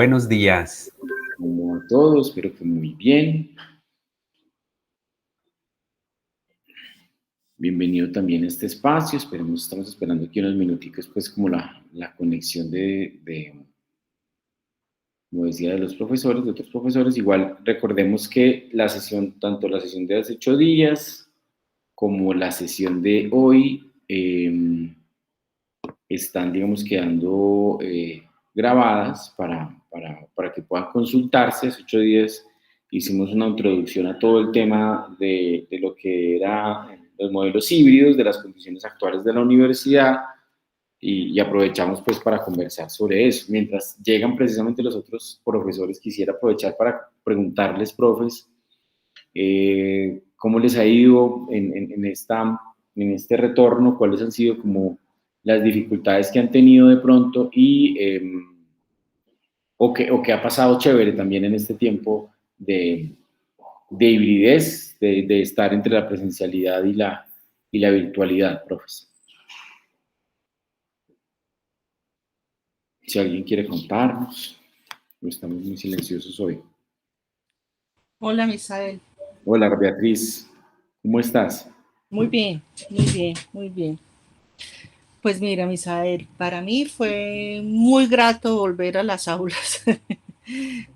Buenos días. Como a todos, espero que muy bien. Bienvenido también a este espacio. Estamos esperando aquí unos minuticos, pues como la conexión como decía, de los profesores, de otros profesores. Igual recordemos que la sesión, tanto la sesión de hace 8 días como la sesión de hoy, están, digamos, quedando grabadas para que puedan consultarse. Hace 8 días hicimos una introducción a todo el tema de lo que eran los modelos híbridos, de las condiciones actuales de la universidad, y aprovechamos pues para conversar sobre eso. Mientras llegan precisamente los otros profesores, quisiera aprovechar para preguntarles, profes, cómo les ha ido en este retorno, cuáles han sido como las dificultades que han tenido de pronto o qué ha pasado chévere también en este tiempo de hibridez, de estar entre la presencialidad y la virtualidad, profes. Si alguien quiere contarnos, estamos muy silenciosos hoy. Hola, Misael. Hola, Beatriz, ¿cómo estás? Muy bien, muy bien, muy bien. Pues mira, Misael, para mí fue muy grato volver a las aulas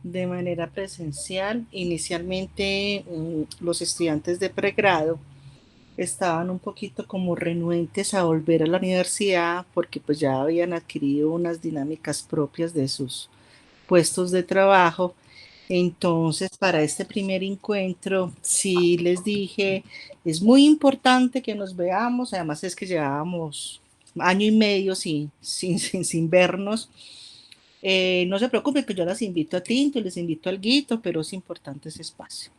de manera presencial. Inicialmente, los estudiantes de pregrado estaban un poquito como renuentes a volver a la universidad porque pues ya habían adquirido unas dinámicas propias de sus puestos de trabajo. Entonces, para este primer encuentro, sí les dije, es muy importante que nos veamos, además es que llevábamos año y medio sin vernos. No se preocupen que yo las invito a tinto, les invito al guito, pero es importante ese espacio.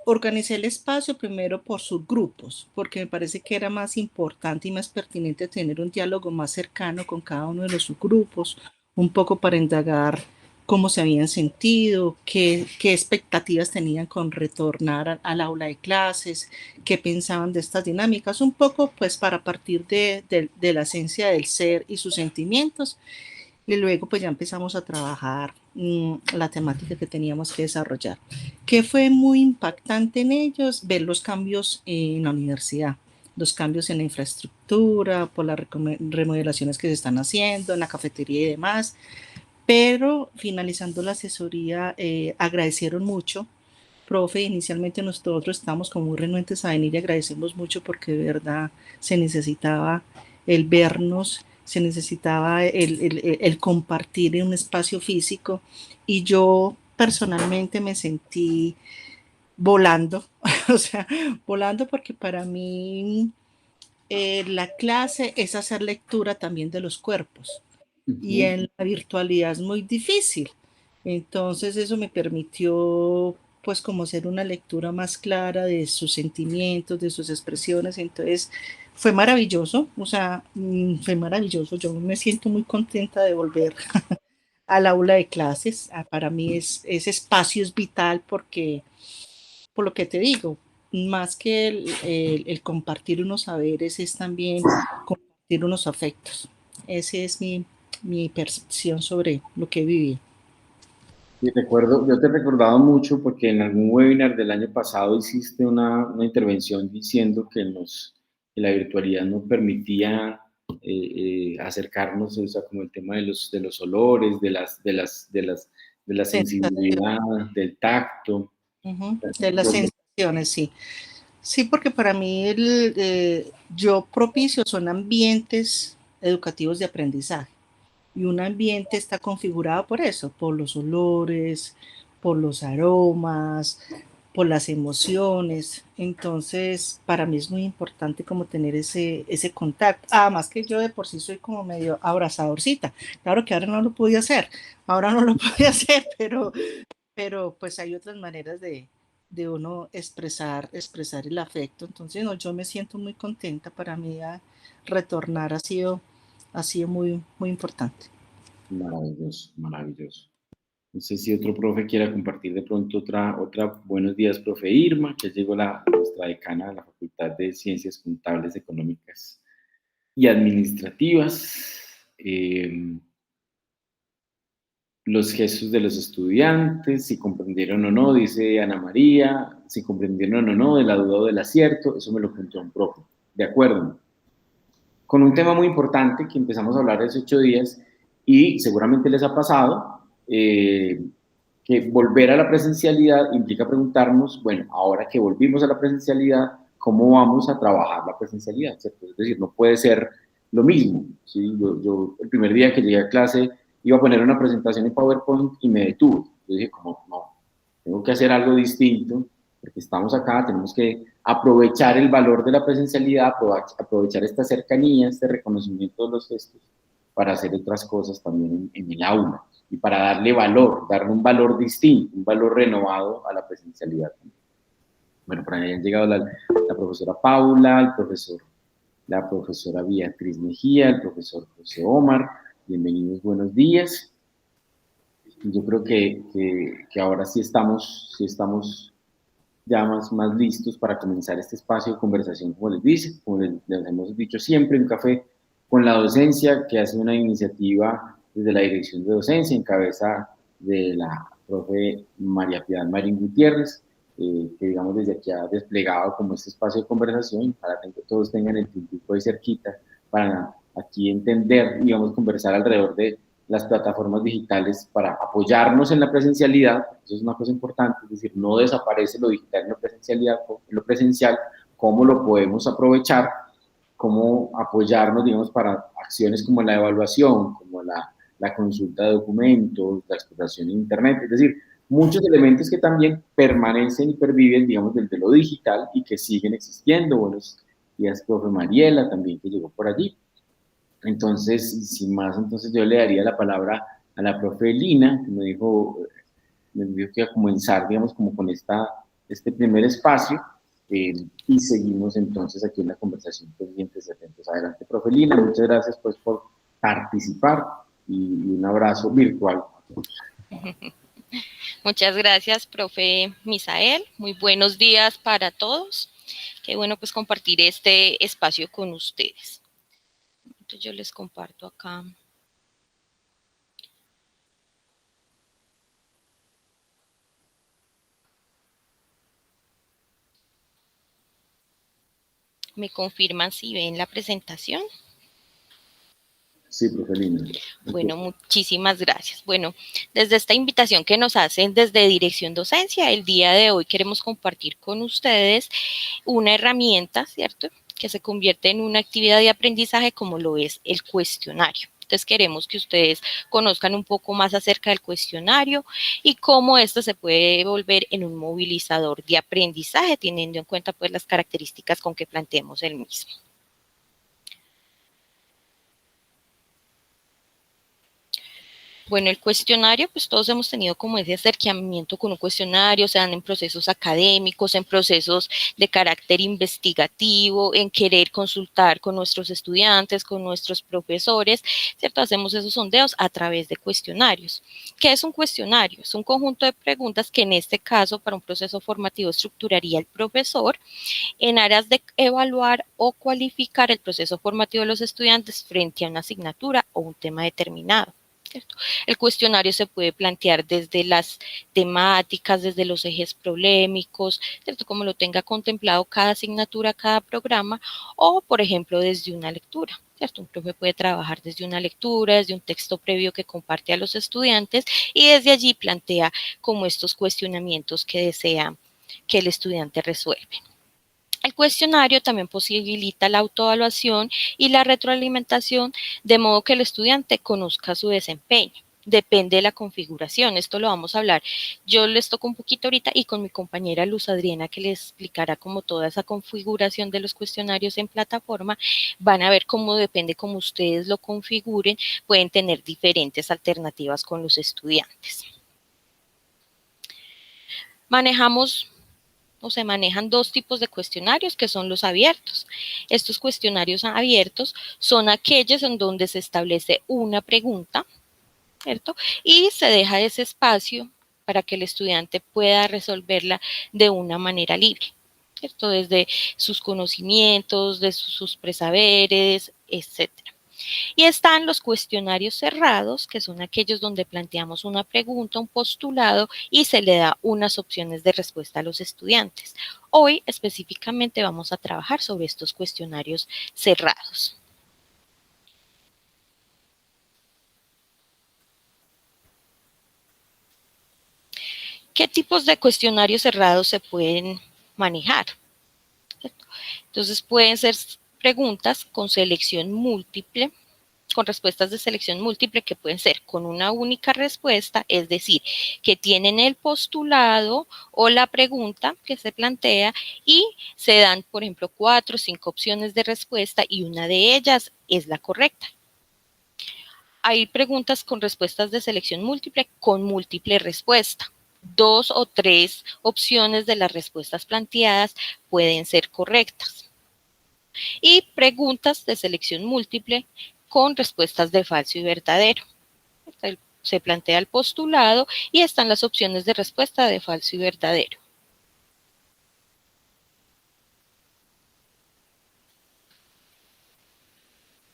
Organicé el espacio primero por subgrupos, porque me parece que era más importante y más pertinente tener un diálogo más cercano con cada uno de los subgrupos, un poco para indagar cómo se habían sentido, qué expectativas tenían con retornar al aula de clases, qué pensaban de estas dinámicas, un poco pues para partir de la esencia del ser y sus sentimientos. Y luego pues ya empezamos a trabajar la temática que teníamos que desarrollar. ¿Qué fue muy impactante en ellos? Ver los cambios en la universidad, los cambios en la infraestructura, por las remodelaciones que se están haciendo, en la cafetería y demás. Pero finalizando la asesoría, agradecieron mucho. Profe, inicialmente nosotros estábamos como muy renuentes a venir y agradecemos mucho porque de verdad se necesitaba el vernos, se necesitaba el compartir en un espacio físico, y yo personalmente me sentí volando, o sea, volando porque para mí la clase es hacer lectura también de los cuerpos, y en la virtualidad es muy difícil. Entonces eso me permitió pues como hacer una lectura más clara de sus sentimientos, de sus expresiones. Entonces fue maravilloso, o sea, fue maravilloso. Yo me siento muy contenta de volver al aula de clases. Para mí ese espacio es vital porque, por lo que te digo, más que el compartir unos saberes, es también compartir unos afectos. Ese es mi percepción sobre lo que viví. Y yo te he recordado mucho porque en algún webinar del año pasado hiciste una intervención diciendo que la virtualidad no permitía acercarnos, o sea, como el tema de los olores, de la sensibilidad, del tacto. De las sensaciones, sí. Sí, porque para mí yo propicio son ambientes educativos de aprendizaje. Y un ambiente está configurado por eso, por los olores, por los aromas, por las emociones. Entonces, para mí es muy importante como tener ese contacto. Además que yo de por sí soy como medio abrazadorcita. Claro que ahora no lo podía hacer, ahora no lo podía hacer, pero pues hay otras maneras de uno expresar el afecto. Entonces, no, yo me siento muy contenta. Para mí retornar ha sido muy, muy importante. Maravilloso, maravilloso. No sé si otro profe quiera compartir de pronto otra. Buenos días, profe Irma, que llegó nuestra decana de la Facultad de Ciencias Contables, Económicas y Administrativas. los gestos de los estudiantes, si comprendieron o no, dice Ana María, si comprendieron o no, de la duda o del acierto, eso me lo contó un profe. De acuerdo. Con un tema muy importante que empezamos a hablar hace 8 días y seguramente les ha pasado, que volver a la presencialidad implica preguntarnos, bueno, ahora que volvimos a la presencialidad, ¿cómo vamos a trabajar la presencialidad? ¿Cierto? Es decir, no puede ser lo mismo. ¿Sí? Yo el primer día que llegué a clase iba a poner una presentación en PowerPoint y me detuve. Yo dije, como, no, tengo que hacer algo distinto, porque estamos acá, tenemos que aprovechar el valor de la presencialidad, aprovechar esta cercanía, este reconocimiento de los gestos, para hacer otras cosas también en el aula y para darle valor, darle un valor distinto, un valor renovado a la presencialidad. Bueno, por ahí han llegado la profesora Paula, la profesora Beatriz Mejía, el profesor José Omar. Bienvenidos, buenos días. Yo creo que ahora sí estamos ya más listos para comenzar este espacio de conversación, como les hemos dicho siempre, un café con la docencia, que hace una iniciativa desde la Dirección de Docencia, en cabeza de la profe María Piedad Marín Gutiérrez, que digamos desde aquí ha desplegado como este espacio de conversación, para que todos tengan el tiempo ahí cerquita, para aquí entender, digamos, conversar alrededor de las plataformas digitales para apoyarnos en la presencialidad. Eso es una cosa importante, es decir, no desaparece lo digital en la presencialidad, en lo presencial, cómo lo podemos aprovechar, cómo apoyarnos, digamos, para acciones como la evaluación, como la consulta de documentos, la exploración en Internet, es decir, muchos elementos que también permanecen y perviven, digamos, desde lo digital y que siguen existiendo. Buenos días, profe Mariela, también que llegó por allí. Entonces, sin más, entonces yo le daría la palabra a la profe Lina, que me dijo que iba a comenzar, digamos, como con este primer espacio, y seguimos entonces aquí en la conversación pendientes y atentos. Adelante, profe Lina, muchas gracias pues por participar y un abrazo virtual. Muchas gracias, profe Misael. Muy buenos días para todos. Qué bueno pues compartir este espacio con ustedes. Entonces yo les comparto acá. ¿Me confirman si ven la presentación? Sí, profe Lina. Bueno, muchísimas gracias. Bueno, desde esta invitación que nos hacen desde Dirección Docencia, el día de hoy queremos compartir con ustedes una herramienta, ¿cierto?, que se convierte en una actividad de aprendizaje como lo es el cuestionario. Entonces queremos que ustedes conozcan un poco más acerca del cuestionario y cómo esto se puede volver en un movilizador de aprendizaje, teniendo en cuenta pues las características con que planteemos el mismo. Bueno, el cuestionario, pues todos hemos tenido como ese acercamiento con un cuestionario, sean en procesos académicos, en procesos de carácter investigativo, en querer consultar con nuestros estudiantes, con nuestros profesores, ¿cierto? Hacemos esos sondeos a través de cuestionarios. ¿Qué es un cuestionario? Es un conjunto de preguntas que en este caso para un proceso formativo estructuraría el profesor en aras de evaluar o cualificar el proceso formativo de los estudiantes frente a una asignatura o un tema determinado. ¿Cierto? El cuestionario se puede plantear desde las temáticas, desde los ejes problemáticos, ¿cierto?, como lo tenga contemplado cada asignatura, cada programa, o por ejemplo desde una lectura. ¿Cierto? Un profe puede trabajar desde una lectura, desde un texto previo que comparte a los estudiantes y desde allí plantea como estos cuestionamientos que desea que el estudiante resuelva. El cuestionario también posibilita la autoevaluación y la retroalimentación, de modo que el estudiante conozca su desempeño. Depende de la configuración, esto lo vamos a hablar. Yo les toco un poquito ahorita y con mi compañera Luz Adriana, que les explicará como toda esa configuración de los cuestionarios en plataforma, van a ver cómo depende cómo ustedes lo configuren, pueden tener diferentes alternativas con los estudiantes. Se manejan dos tipos de cuestionarios que son los abiertos. Estos cuestionarios abiertos son aquellos en donde se establece una pregunta, ¿cierto?, y se deja ese espacio para que el estudiante pueda resolverla de una manera libre, ¿cierto?, desde sus conocimientos, de sus presaberes, etcétera. Y están los cuestionarios cerrados, que son aquellos donde planteamos una pregunta, un postulado y se le da unas opciones de respuesta a los estudiantes. Hoy específicamente vamos a trabajar sobre estos cuestionarios cerrados. ¿Qué tipos de cuestionarios cerrados se pueden manejar? Entonces pueden ser preguntas con selección múltiple, con respuestas de selección múltiple que pueden ser con una única respuesta, es decir, que tienen el postulado o la pregunta que se plantea y se dan, por ejemplo, 4 o 5 opciones de respuesta y una de ellas es la correcta. Hay preguntas con respuestas de selección múltiple con múltiple respuesta. 2 o 3 opciones de las respuestas planteadas pueden ser correctas. Y preguntas de selección múltiple con respuestas de falso y verdadero. Se plantea el postulado y están las opciones de respuesta de falso y verdadero.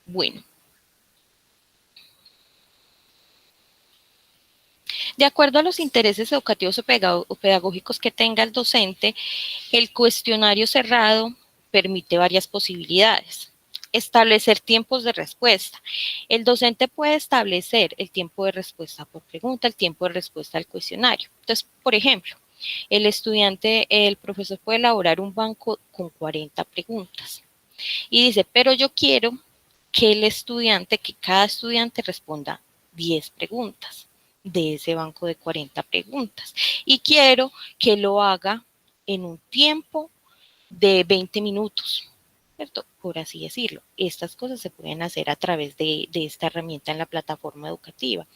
Bueno. De acuerdo a los intereses educativos o pedagógicos que tenga el docente, el cuestionario cerrado permite varias posibilidades. Establecer tiempos de respuesta. El docente puede establecer el tiempo de respuesta por pregunta, el tiempo de respuesta al cuestionario. Entonces, por ejemplo, el profesor puede elaborar un banco con 40 preguntas y dice, pero yo quiero que cada estudiante responda 10 preguntas de ese banco de 40 preguntas y quiero que lo haga en un tiempo de 20 minutos, ¿cierto? Por así decirlo. Estas cosas se pueden hacer a través de esta herramienta en la plataforma educativa.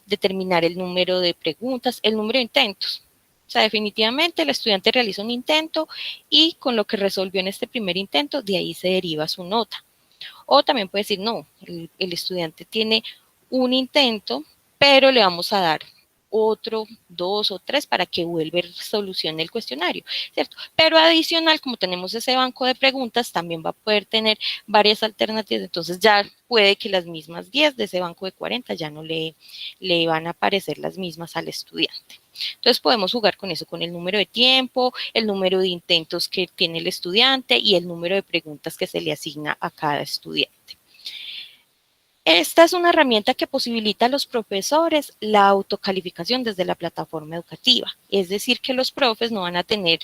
Determinar el número de preguntas, el número de intentos. O sea, definitivamente el estudiante realiza un intento y con lo que resolvió en este primer intento, de ahí se deriva su nota. O también puede decir, no, el estudiante tiene un intento, pero le vamos a dar otro, 2 o 3 para que vuelva y solucione el cuestionario, ¿cierto? Pero adicional, como tenemos ese banco de preguntas, también va a poder tener varias alternativas, entonces ya puede que las mismas 10 de ese banco de 40 ya no le van a aparecer las mismas al estudiante. Entonces podemos jugar con eso, con el número de tiempo, el número de intentos que tiene el estudiante y el número de preguntas que se le asigna a cada estudiante. Esta es una herramienta que posibilita a los profesores la autocalificación desde la plataforma educativa. Es decir, que los profes no van a tener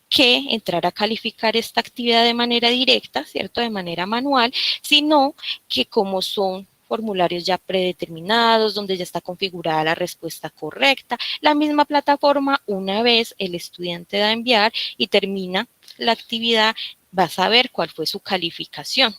que entrar a calificar esta actividad de manera directa, ¿cierto? De manera manual, sino que como son formularios ya predeterminados, donde ya está configurada la respuesta correcta, la misma plataforma, una vez el estudiante da a enviar y termina la actividad, va a saber cuál fue su calificación.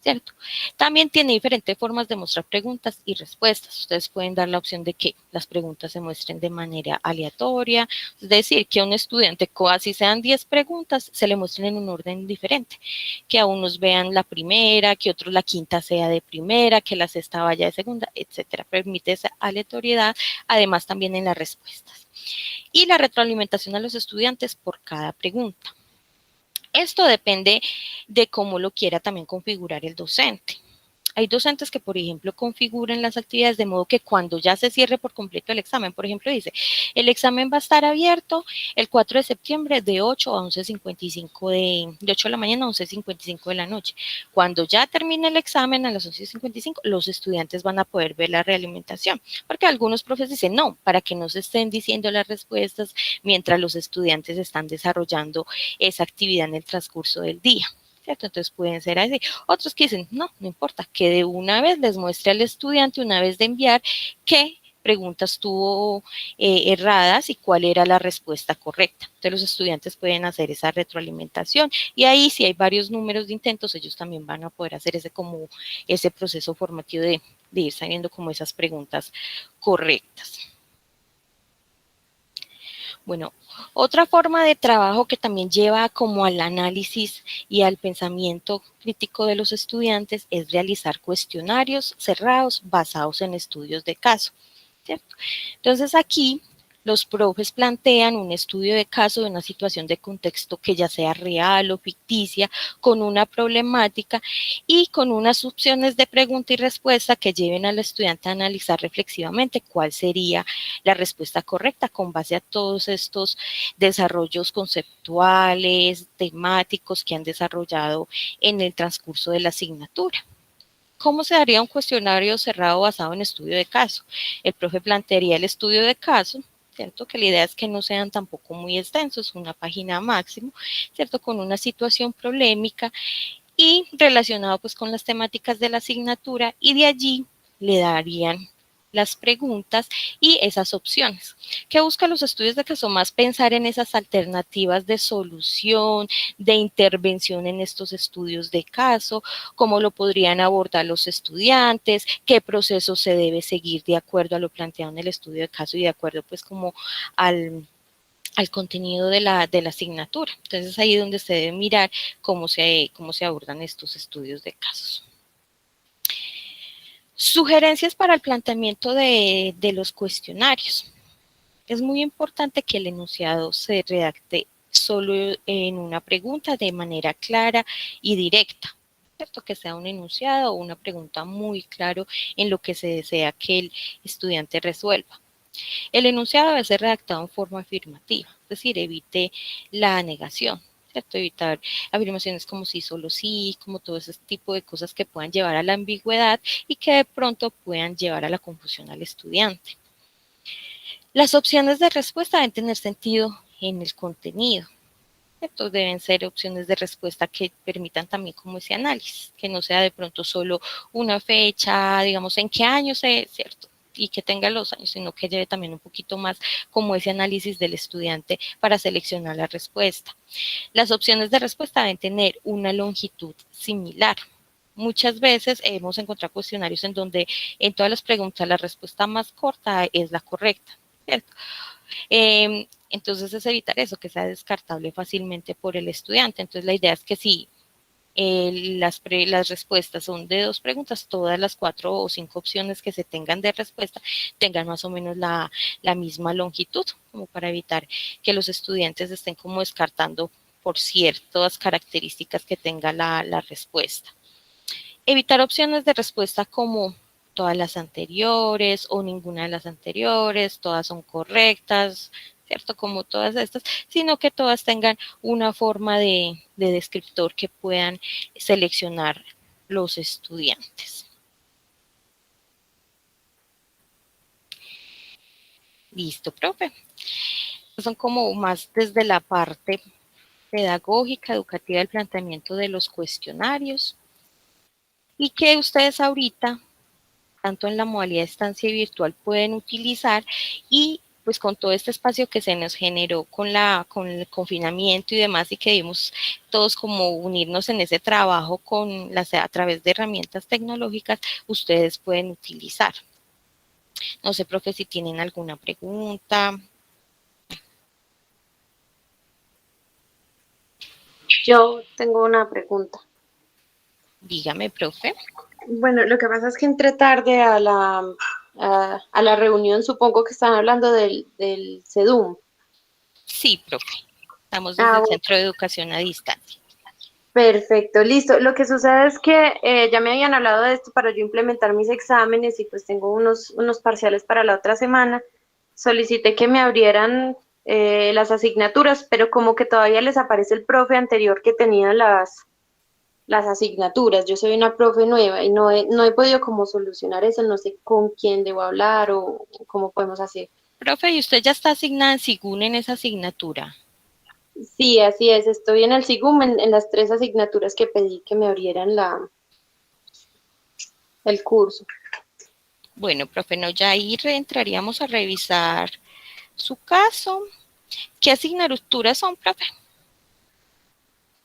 ¿Cierto? También tiene diferentes formas de mostrar preguntas y respuestas. Ustedes pueden dar la opción de que las preguntas se muestren de manera aleatoria, es decir, que a un estudiante, así sean 10 preguntas, se le muestren en un orden diferente, que a unos vean la primera, que otros la quinta sea de primera, que la sexta vaya de segunda, etcétera. Permite esa aleatoriedad, además también en las respuestas. Y la retroalimentación a los estudiantes por cada pregunta. Esto depende de cómo lo quiera también configurar el docente. Hay docentes que, por ejemplo, configuran las actividades de modo que cuando ya se cierre por completo el examen, por ejemplo, dice, el examen va a estar abierto el 4 de septiembre de 8 a 11:55 de 8 de la mañana a 11:55 de la noche. Cuando ya termine el examen a las 11:55, los estudiantes van a poder ver la realimentación, porque algunos profes dicen, no, para que no se estén diciendo las respuestas mientras los estudiantes están desarrollando esa actividad en el transcurso del día. ¿Cierto? Entonces pueden ser así. Otros que dicen, no, no importa, que de una vez les muestre al estudiante, una vez de enviar, qué preguntas tuvo erradas y cuál era la respuesta correcta. Entonces los estudiantes pueden hacer esa retroalimentación y ahí si hay varios números de intentos, ellos también van a poder hacer ese proceso formativo de ir sabiendo como esas preguntas correctas. Bueno, otra forma de trabajo que también lleva como al análisis y al pensamiento crítico de los estudiantes es realizar cuestionarios cerrados basados en estudios de caso, ¿cierto? Entonces aquí Los profes plantean un estudio de caso de una situación de contexto que ya sea real o ficticia, con una problemática y con unas opciones de pregunta y respuesta que lleven al estudiante a analizar reflexivamente cuál sería la respuesta correcta con base a todos estos desarrollos conceptuales, temáticos que han desarrollado en el transcurso de la asignatura. ¿Cómo se daría un cuestionario cerrado basado en estudio de caso? El profe plantearía el estudio de caso, ¿cierto? Que la idea es que no sean tampoco muy extensos, una página máximo, ¿cierto? Con una situación problemática y relacionado pues con las temáticas de la asignatura y de allí le darían las preguntas y esas opciones. ¿Qué buscan los estudios de caso? Más pensar en esas alternativas de solución, de intervención en estos estudios de caso, cómo lo podrían abordar los estudiantes, qué proceso se debe seguir de acuerdo a lo planteado en el estudio de caso y de acuerdo pues como al contenido de la asignatura. Entonces ahí es donde se debe mirar cómo se abordan estos estudios de casos. Sugerencias para el planteamiento de los cuestionarios. Es muy importante que el enunciado se redacte solo en una pregunta de manera clara y directa, ¿cierto? Que sea un enunciado o una pregunta muy claro en lo que se desea que el estudiante resuelva. El enunciado debe ser redactado en forma afirmativa, es decir, evite la negación, ¿cierto? Evitar afirmaciones como sí, solo sí, como todo ese tipo de cosas que puedan llevar a la ambigüedad y que de pronto puedan llevar a la confusión al estudiante. Las opciones de respuesta deben tener sentido en el contenido. ¿Cierto? Deben ser opciones de respuesta que permitan también como ese análisis, que no sea de pronto solo una fecha, digamos, en qué año se, ¿cierto? Y que tenga los años, sino que lleve también un poquito más como ese análisis del estudiante para seleccionar la respuesta. Las opciones de respuesta deben tener una longitud similar. Muchas veces hemos encontrado cuestionarios en donde en todas las preguntas la respuesta más corta es la correcta, ¿cierto? Entonces es evitar eso, que sea descartable fácilmente por el estudiante. Entonces la idea es que si las respuestas son de dos preguntas, todas las 4 o 5 opciones que se tengan de respuesta tengan más o menos la misma longitud, como para evitar que los estudiantes estén como descartando por ciertas características que tenga la respuesta. Evitar opciones de respuesta como todas las anteriores o ninguna de las anteriores, todas son correctas, ¿cierto? Como todas estas, sino que todas tengan una forma de descriptor que puedan seleccionar los estudiantes. Listo, profe. Son como más desde la parte pedagógica, educativa del planteamiento de los cuestionarios y que ustedes ahorita tanto en la modalidad de estancia virtual pueden utilizar y pues con todo este espacio que se nos generó con el confinamiento y demás y que dimos todos como unirnos en ese trabajo a través de herramientas tecnológicas, ustedes pueden utilizar. No sé, profe, si tienen alguna pregunta. Yo tengo una pregunta. Dígame, profe. Bueno, lo que pasa es que entré tarde a la reunión, supongo que están hablando del CEDUM. Sí, profe. Estamos desde el Centro de Educación a Distancia. Perfecto, listo. Lo que sucede es que ya me habían hablado de esto para yo implementar mis exámenes y pues tengo unos parciales para la otra semana. Solicité que me abrieran las asignaturas, pero como que todavía les aparece el profe anterior que tenía las asignaturas. Yo soy una profe nueva y no he podido como solucionar eso, no sé con quién debo hablar o cómo podemos hacer. Profe, ¿y usted ya está asignada en SIGUN en esa asignatura? Sí, así es, estoy en el SIGUM en las 3 asignaturas que pedí que me abrieran el curso. Bueno, profe, no, ya ahí entraríamos a revisar su caso. ¿Qué asignaturas son, profe?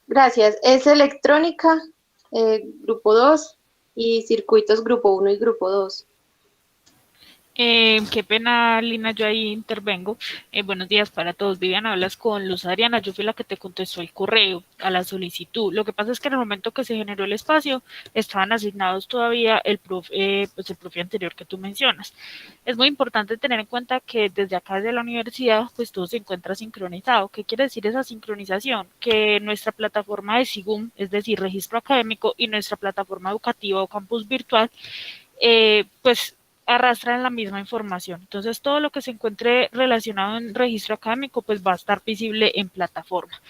Gracias. Es electrónica, grupo 2 y circuitos grupo 1 y grupo 2. Qué pena, Lina, yo ahí intervengo. Buenos días para todos. Vivian, hablas con Luz Adriana. Yo fui la que te contestó el correo a la solicitud. Lo que pasa es que en el momento que se generó el espacio, estaban asignados todavía pues el profe anterior que tú mencionas. Es muy importante tener en cuenta que desde acá, desde la universidad, pues todo se encuentra sincronizado. ¿Qué quiere decir esa sincronización? Que nuestra plataforma de SIGUM, es decir, registro académico, y nuestra plataforma educativa o campus virtual, pues arrastran la misma información. Entonces, todo lo que se encuentre relacionado en registro académico, pues va a estar visible en plataforma.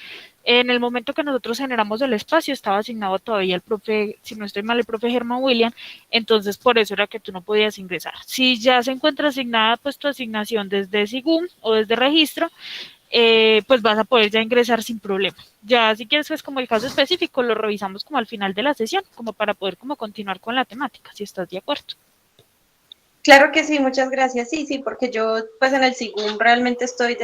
En el momento que nosotros generamos el espacio, estaba asignado todavía el profe, si no estoy mal, el profe Germán William, entonces por eso era que tú no podías ingresar. Si ya se encuentra asignada, pues tu asignación desde SIGUM o desde registro, pues vas a poder ya ingresar sin problema. Ya si quieres, pues como el caso específico, lo revisamos como al final de la sesión, como para poder como continuar con la temática, si estás de acuerdo. Claro que sí, muchas gracias. Sí, sí, porque yo pues en el SIGUM realmente estoy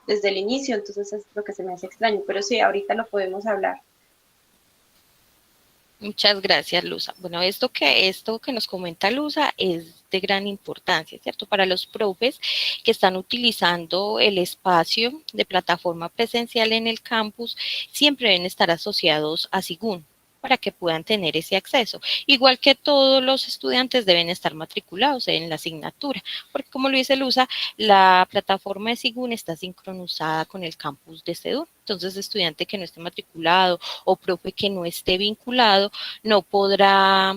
desde el inicio, entonces es lo que se me hace extraño, pero sí, ahorita lo podemos hablar. Muchas gracias, Luza. Bueno, esto que nos comenta Luza es de gran importancia, ¿cierto? Para los profes que están utilizando el espacio de plataforma presencial en el campus, siempre deben estar asociados a SIGUN para que puedan tener ese acceso. Igual que todos los estudiantes deben estar matriculados en la asignatura, porque como lo dice Luza, la plataforma de SIGUN está sincronizada con el campus de CEDU. Entonces, estudiante que no esté matriculado o profe que no esté vinculado no podrá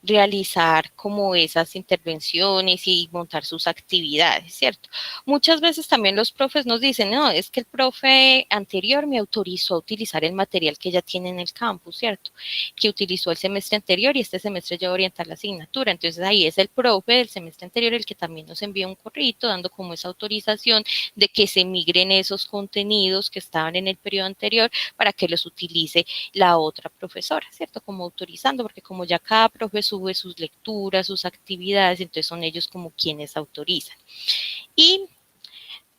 realizar como esas intervenciones y montar sus actividades, ¿cierto? Muchas veces también los profes nos dicen, no, es que el profe anterior me autorizó a utilizar el material que ya tiene en el campus, ¿cierto? Que utilizó el semestre anterior y este semestre ya va a orientar la asignatura. Entonces ahí es el profe del semestre anterior el que también nos envía un correo dando como esa autorización de que se migren esos contenidos que estaban en el periodo anterior para que los utilice la otra profesora, ¿cierto? Como autorizando, porque como ya cada profe sube sus lecturas, sus actividades, entonces son ellos como quienes autorizan. Y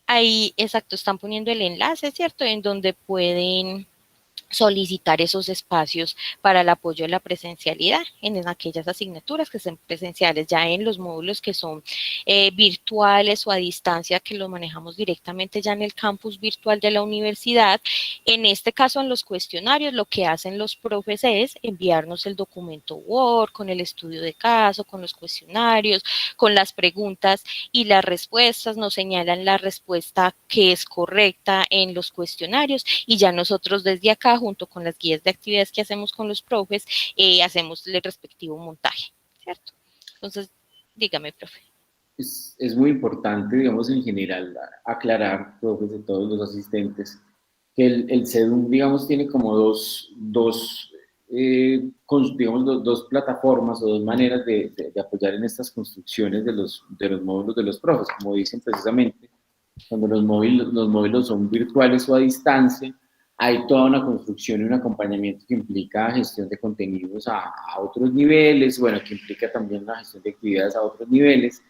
ahí, exacto, están poniendo el enlace, ¿cierto? En donde pueden solicitar esos espacios para el apoyo de la presencialidad en aquellas asignaturas que son presenciales, ya en los módulos que son virtuales o a distancia, que lo manejamos directamente ya en el campus virtual de la universidad. En este caso, en los cuestionarios, lo que hacen los profes es enviarnos el documento Word con el estudio de caso, con los cuestionarios, con las preguntas y las respuestas, nos señalan la respuesta que es correcta en los cuestionarios y ya nosotros desde acá, junto con las guías de actividades que hacemos con los profes, hacemos el respectivo montaje, ¿cierto? Entonces, dígame, profe. Es muy importante, digamos, en general, aclarar, profes, de todos los asistentes, que el CEDUM, digamos, tiene como digamos, dos plataformas o dos maneras de apoyar en estas construcciones de los módulos de los profes, como dicen precisamente, cuando los módulos son virtuales o a distancia, hay toda una construcción y un acompañamiento que implica gestión de contenidos a otros niveles, bueno, que implica también la gestión de actividades a otros niveles,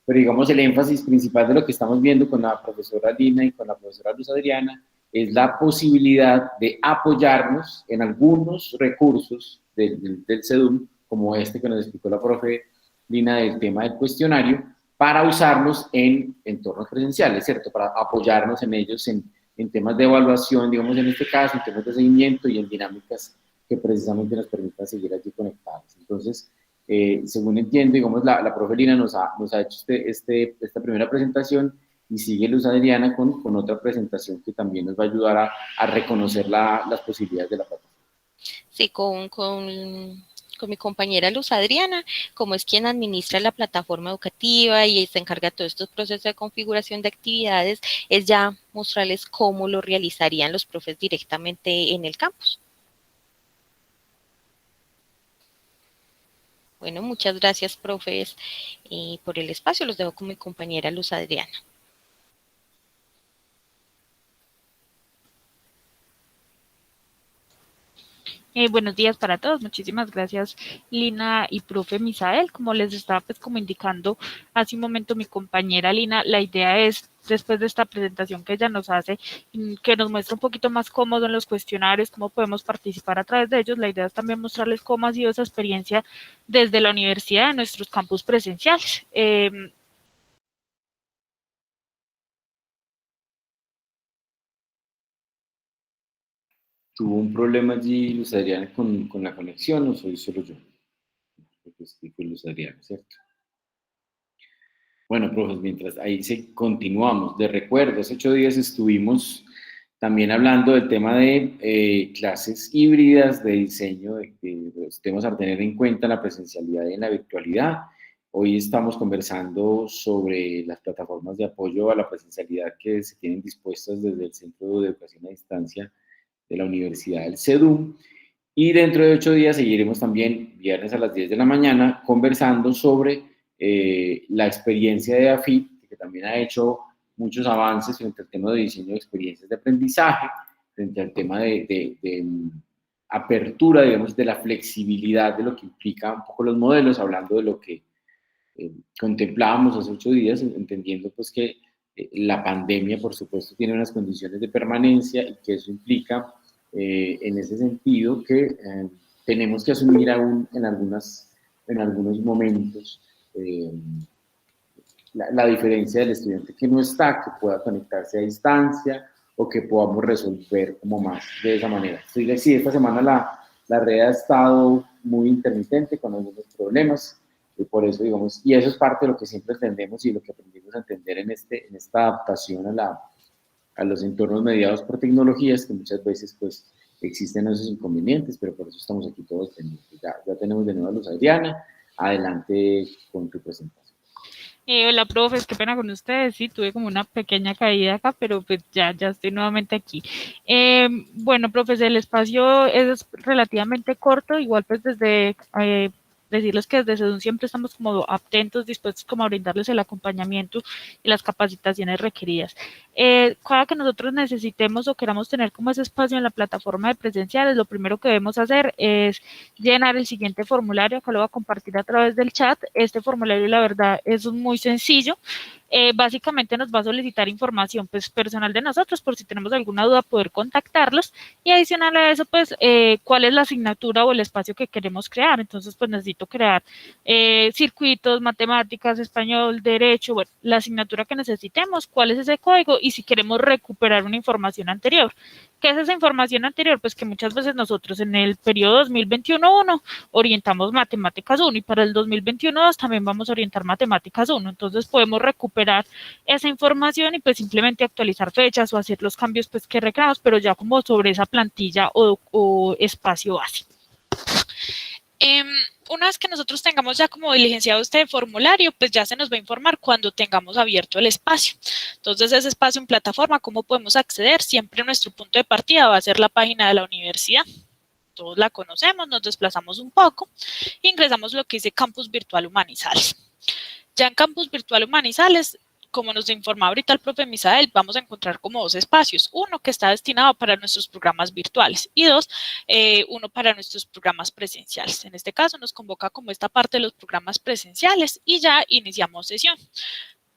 pero digamos el énfasis principal de lo que estamos viendo con la profesora Lina y con la profesora Luz Adriana es la posibilidad de apoyarnos en algunos recursos del CEDUM, como este que nos explicó la profe Lina del tema del cuestionario, para usarlos en entornos presenciales, ¿cierto? Para apoyarnos en ellos en temas de evaluación, digamos en este caso, en temas de seguimiento y en dinámicas que precisamente nos permitan seguir allí conectados. Entonces, según entiendo, digamos, la profe Lina nos ha hecho esta primera presentación y sigue Luz Adriana con otra presentación que también nos va a ayudar a reconocer las posibilidades de la plataforma. Sí, con mi compañera Luz Adriana, como es quien administra la plataforma educativa y se encarga de todos estos procesos de configuración de actividades, es ya mostrarles cómo lo realizarían los profes directamente en el campus. Bueno, muchas gracias, profes, por el espacio. Los dejo con mi compañera Luz Adriana. Buenos días para todos. Muchísimas gracias, Lina y profe Misael. Como les estaba pues como indicando hace un momento mi compañera Lina, la idea es, después de esta presentación que ella nos hace, que nos muestra un poquito más cómodo en los cuestionarios, cómo podemos participar a través de ellos. La idea es también mostrarles cómo ha sido esa experiencia desde la universidad en nuestros campus presenciales. ¿Tuvo un problema allí Luz Adriana con la conexión o soy solo yo? Porque sí fue Luz Adriana, ¿cierto? Bueno, profes, mientras ahí continuamos. De recuerdo, hace 8 días estuvimos también hablando del tema de clases híbridas, de diseño, de los temas a tener en cuenta en la presencialidad y en la virtualidad. Hoy estamos conversando sobre las plataformas de apoyo a la presencialidad que se tienen dispuestas desde el Centro de Educación a Distancia de la Universidad del CEDU. Y dentro de 8 días seguiremos también, viernes a las 10 de la mañana, conversando sobre la experiencia de AFIT, que también ha hecho muchos avances frente al tema de diseño de experiencias de aprendizaje, frente al tema de apertura, digamos, de la flexibilidad de lo que implica un poco los modelos, hablando de lo que contemplábamos hace 8 días, entendiendo pues que la pandemia, por supuesto, tiene unas condiciones de permanencia y que eso implica, en ese sentido, que tenemos que asumir aún en algunos momentos la diferencia del estudiante que no está, que pueda conectarse a distancia o que podamos resolver como más de esa manera. Sí, esta semana la red ha estado muy intermitente con algunos problemas, y por eso, digamos, y eso es parte de lo que siempre entendemos y lo que aprendimos a entender en esta adaptación a los entornos mediados por tecnologías, que muchas veces pues existen esos inconvenientes, pero por eso estamos aquí todos pendientes. Ya tenemos de nuevo a Luz Adriana. Adelante con tu presentación. Hola, profes, qué pena con ustedes. Sí, tuve como una pequeña caída acá, pero pues ya estoy nuevamente aquí. Bueno, profes, el espacio es relativamente corto, igual pues desde decirles que desde SEDUN siempre estamos como atentos, dispuestos como a brindarles el acompañamiento y las capacitaciones requeridas. Cada que nosotros necesitemos o queramos tener como ese espacio en la plataforma de presenciales, lo primero que debemos hacer es llenar el siguiente formulario, acá lo voy a compartir a través del chat. Este formulario, la verdad, es muy sencillo. Básicamente nos va a solicitar información pues personal de nosotros por si tenemos alguna duda poder contactarlos, y adicional a eso pues cuál es la asignatura o el espacio que queremos crear. Entonces pues necesito crear circuitos, matemáticas, español, derecho, bueno, la asignatura que necesitemos, cuál es ese código y si queremos recuperar una información anterior. ¿Qué es esa información anterior? Pues que muchas veces nosotros en el periodo 2021-1 orientamos matemáticas 1 y para el 2021-2 también vamos a orientar matemáticas 1. Entonces podemos recuperar esa información y pues simplemente actualizar fechas o hacer los cambios pues que requeramos, pero ya como sobre esa plantilla o espacio base. Una vez que nosotros tengamos ya como diligenciado este formulario, pues ya se nos va a informar cuando tengamos abierto el espacio. Entonces, ese espacio en plataforma, ¿cómo podemos acceder? Siempre nuestro punto de partida va a ser la página de la universidad. Todos la conocemos, nos desplazamos un poco, ingresamos lo que dice Campus Virtual Humanizales. Ya en Campus Virtual Humanizales, como nos informa ahorita el profe Misael, vamos a encontrar como dos espacios. Uno que está destinado para nuestros programas virtuales y dos, uno para nuestros programas presenciales. En este caso nos convoca como esta parte de los programas presenciales y ya iniciamos sesión.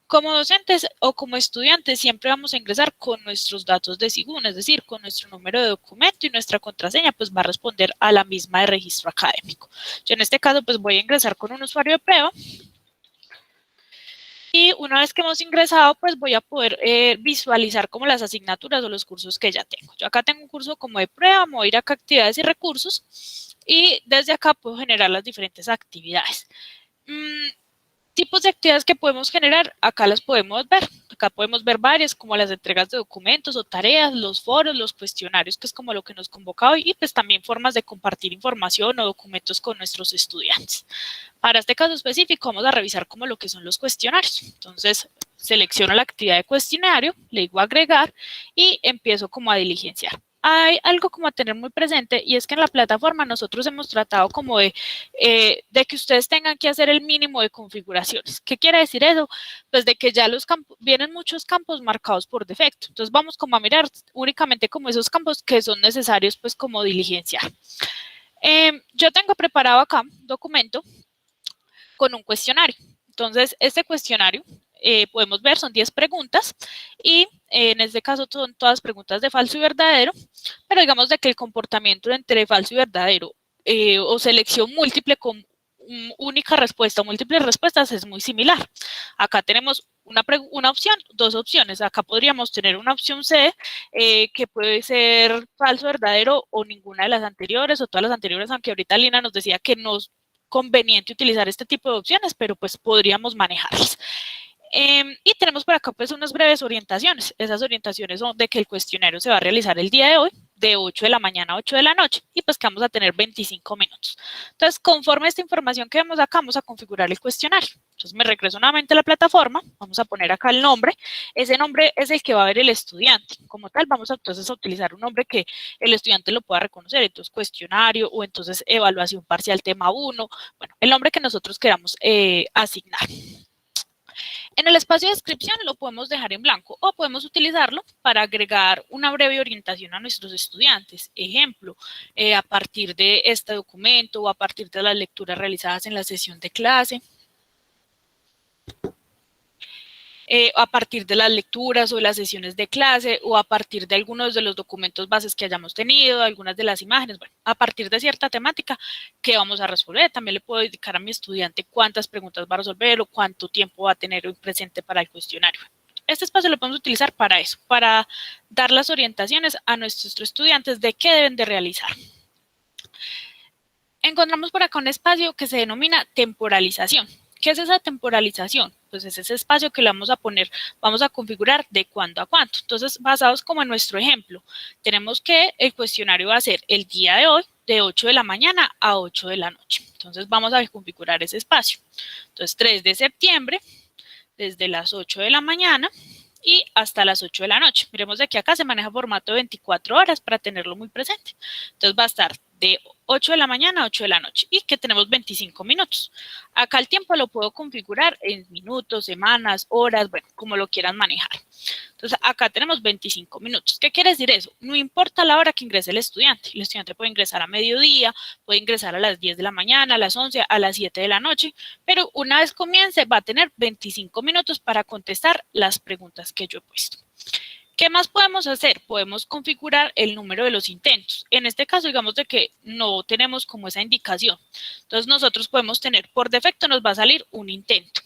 Como docentes o como estudiantes siempre vamos a ingresar con nuestros datos de SIGUN, es decir, con nuestro número de documento y nuestra contraseña pues va a responder a la misma de registro académico. Yo en este caso pues voy a ingresar con un usuario de prueba. Y una vez que hemos ingresado, pues voy a poder visualizar como las asignaturas o los cursos que ya tengo. Yo acá tengo un curso como de prueba, me voy a ir acá a actividades y recursos y desde acá puedo generar las diferentes actividades. Tipos de actividades que podemos generar, acá las podemos ver. Acá podemos ver varias, como las entregas de documentos o tareas, los foros, los cuestionarios, que es como lo que nos convoca hoy, y pues también formas de compartir información o documentos con nuestros estudiantes. Para este caso específico vamos a revisar como lo que son los cuestionarios. Entonces, selecciono la actividad de cuestionario, le digo agregar y empiezo como a diligenciar. Hay algo como a tener muy presente y es que en la plataforma nosotros hemos tratado como de que ustedes tengan que hacer el mínimo de configuraciones. ¿Qué quiere decir eso? Pues de que ya los campos, vienen muchos campos marcados por defecto. Entonces vamos como a mirar únicamente como esos campos que son necesarios pues como diligenciar. Yo tengo preparado acá un documento con un cuestionario. Entonces este cuestionario podemos ver, son 10 preguntas y en este caso son todas preguntas de falso y verdadero, pero digamos de que el comportamiento entre falso y verdadero o selección múltiple con única respuesta o múltiples respuestas es muy similar. Acá tenemos una opción, dos opciones. Acá podríamos tener una opción C, que puede ser falso, verdadero o ninguna de las anteriores o todas las anteriores, aunque ahorita Lina nos decía que no es conveniente utilizar este tipo de opciones, pero pues podríamos manejarlas. Y tenemos por acá pues unas breves orientaciones. Esas orientaciones son de que el cuestionario se va a realizar el día de hoy, de 8 de la mañana a 8 de la noche, y pues que vamos a tener 25 minutos. Entonces, conforme a esta información que vemos acá, vamos a configurar el cuestionario. Entonces, me regreso nuevamente a la plataforma, vamos a poner acá el nombre. Ese nombre es el que va a ver el estudiante. Como tal, vamos entonces a utilizar un nombre que el estudiante lo pueda reconocer. Entonces, cuestionario o entonces evaluación parcial tema 1. Bueno, el nombre que nosotros queramos asignar. En el espacio de descripción lo podemos dejar en blanco o podemos utilizarlo para agregar una breve orientación a nuestros estudiantes. Ejemplo, a partir de este documento o a partir de las lecturas realizadas en la sesión de clase. A partir de las lecturas o las sesiones de clase o a partir de algunos de los documentos bases que hayamos tenido, algunas de las imágenes, bueno, a partir de cierta temática que vamos a resolver. También le puedo indicar a mi estudiante cuántas preguntas va a resolver o cuánto tiempo va a tener hoy presente para el cuestionario. Este espacio lo podemos utilizar para eso, para dar las orientaciones a nuestros estudiantes de qué deben de realizar. Encontramos por acá un espacio que se denomina temporalización. ¿Qué es esa temporalización? Pues es ese espacio que le vamos a poner, vamos a configurar de cuándo a cuánto. Entonces, basados como en nuestro ejemplo, tenemos que el cuestionario va a ser el día de hoy, de 8 de la mañana a 8 de la noche. Entonces, vamos a configurar ese espacio. Entonces, 3 de septiembre, desde las 8 de la mañana y hasta las 8 de la noche. Miremos de que acá se maneja formato de 24 horas para tenerlo muy presente. Entonces, va a estar de 8 de la mañana a 8 de la noche y que tenemos 25 minutos. Acá el tiempo lo puedo configurar en minutos, semanas, horas, bueno, como lo quieran manejar. Entonces, acá tenemos 25 minutos. ¿Qué quiere decir eso? No importa la hora que ingrese el estudiante puede ingresar a mediodía, puede ingresar a las 10 de la mañana, a las 11, a las 7 de la noche, pero una vez comience va a tener 25 minutos para contestar las preguntas que yo he puesto. ¿Qué más podemos hacer? Podemos configurar el número de los intentos. En este caso, digamos de que no tenemos como esa indicación. Entonces, nosotros podemos tener, por defecto nos va a salir un intento,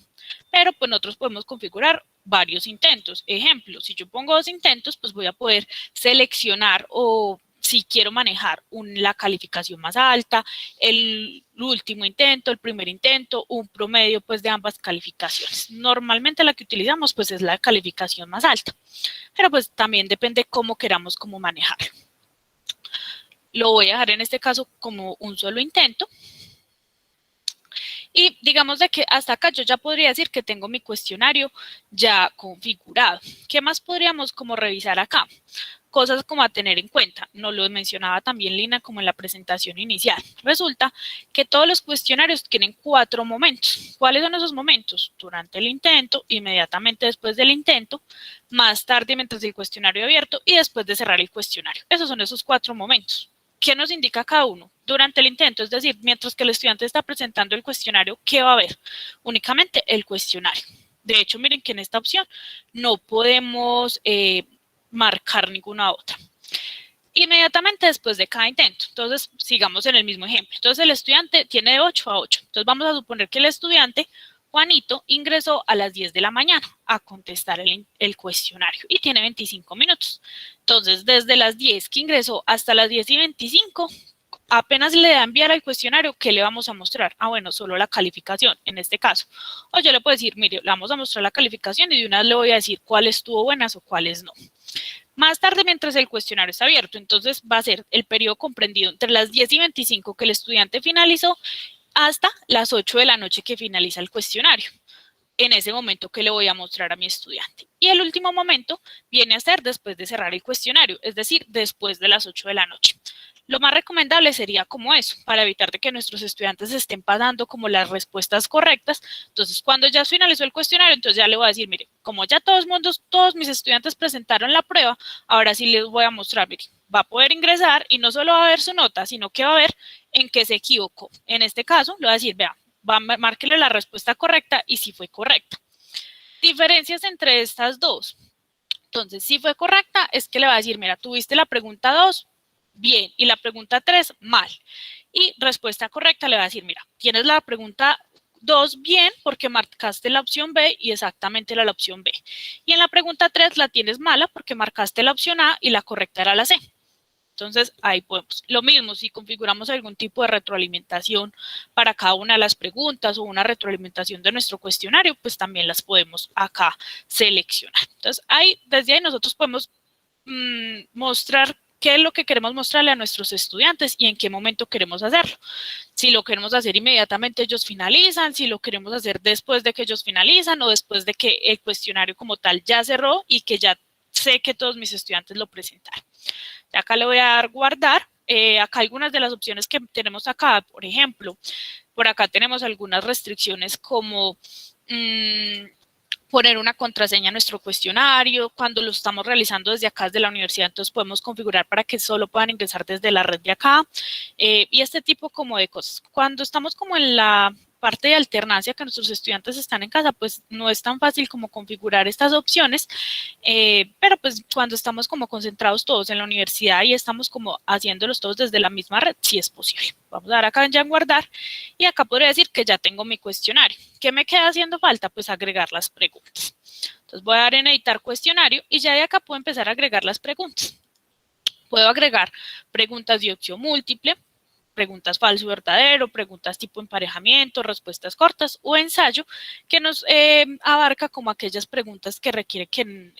pero pues nosotros podemos configurar varios intentos. Ejemplo, si yo pongo 2 intentos, pues voy a poder seleccionar o si quiero manejar la calificación más alta, el último intento, el primer intento, un promedio pues de ambas calificaciones. Normalmente la que utilizamos pues es la calificación más alta, pero pues también depende cómo queramos cómo manejarlo. Lo voy a dejar en este caso como un solo intento. Y digamos de que hasta acá yo ya podría decir que tengo mi cuestionario ya configurado. ¿Qué más podríamos como revisar acá? Cosas como a tener en cuenta, nos lo mencionaba también Lina como en la presentación inicial. Resulta que todos los cuestionarios tienen 4 momentos. ¿Cuáles son esos momentos? Durante el intento, inmediatamente después del intento, más tarde mientras el cuestionario abierto y después de cerrar el cuestionario. Esos son esos 4 momentos. ¿Qué nos indica cada uno? Durante el intento, es decir, mientras que el estudiante está presentando el cuestionario, ¿qué va a haber? Únicamente el cuestionario. De hecho, miren que en esta opción no podemos marcar ninguna otra. Inmediatamente después de cada intento. Entonces, sigamos en el mismo ejemplo. Entonces, el estudiante tiene de 8 a 8. Entonces, vamos a suponer que el estudiante, Juanito, ingresó a las 10 de la mañana a contestar el cuestionario y tiene 25 minutos. Entonces, desde las 10 que ingresó hasta las 10:25, apenas le da a enviar el cuestionario, ¿qué le vamos a mostrar? Ah, bueno, solo la calificación, en este caso. O yo le puedo decir, mire, le vamos a mostrar la calificación y de una vez le voy a decir cuáles estuvo buenas o cuáles no. Más tarde, mientras el cuestionario está abierto, entonces va a ser el periodo comprendido entre las 10:25 que el estudiante finalizó hasta las 8 de la noche que finaliza el cuestionario. En ese momento que le voy a mostrar a mi estudiante. Y el último momento viene a ser después de cerrar el cuestionario, es decir, después de las 8 de la noche. Lo más recomendable sería como eso, para evitar de que nuestros estudiantes estén pasando como las respuestas correctas. Entonces, cuando ya finalizó el cuestionario, entonces ya le voy a decir, mire, como ya todos mis estudiantes presentaron la prueba, ahora sí les voy a mostrar, mire, va a poder ingresar y no solo va a ver su nota, sino que va a ver en qué se equivocó. En este caso, le voy a decir, vea, márquele la respuesta correcta y si fue correcta. Diferencias entre estas dos. Entonces, si fue correcta, es que le va a decir, mira, tuviste la pregunta 2, bien, y la pregunta 3, mal. y respuesta correcta le va a decir, mira, tienes la pregunta 2 bien porque marcaste la opción B y exactamente era la opción B. Y en la pregunta 3 la tienes mala porque marcaste la opción A y la correcta era la C. Entonces, ahí podemos. Lo mismo, si configuramos algún tipo de retroalimentación para cada una de las preguntas o una retroalimentación de nuestro cuestionario, pues también las podemos acá seleccionar. Entonces, desde ahí nosotros podemos mostrar qué es lo que queremos mostrarle a nuestros estudiantes y en qué momento queremos hacerlo. Si lo queremos hacer inmediatamente ellos finalizan, si lo queremos hacer después de que ellos finalizan o después de que el cuestionario como tal ya cerró y que ya sé que todos mis estudiantes lo presentaron. Acá le voy a dar guardar. Acá algunas de las opciones que tenemos acá, por ejemplo, por acá tenemos algunas restricciones como poner una contraseña a nuestro cuestionario. Cuando lo estamos realizando desde acá, desde la universidad, entonces podemos configurar para que solo puedan ingresar desde la red de acá y este tipo como de cosas. Cuando estamos como en la parte de alternancia que nuestros estudiantes están en casa, pues no es tan fácil como configurar estas opciones, pero pues cuando estamos como concentrados todos en la universidad y estamos como haciéndolos todos desde la misma red, sí es posible. Vamos a dar acá ya en guardar y acá podría decir que ya tengo mi cuestionario. ¿Qué me queda haciendo falta? Pues agregar las preguntas. Entonces voy a dar en editar cuestionario y ya de acá puedo empezar a agregar las preguntas. Puedo agregar preguntas de opción múltiple, preguntas falso y verdadero, preguntas tipo emparejamiento, respuestas cortas o ensayo, que nos abarca como aquellas preguntas que requiere que,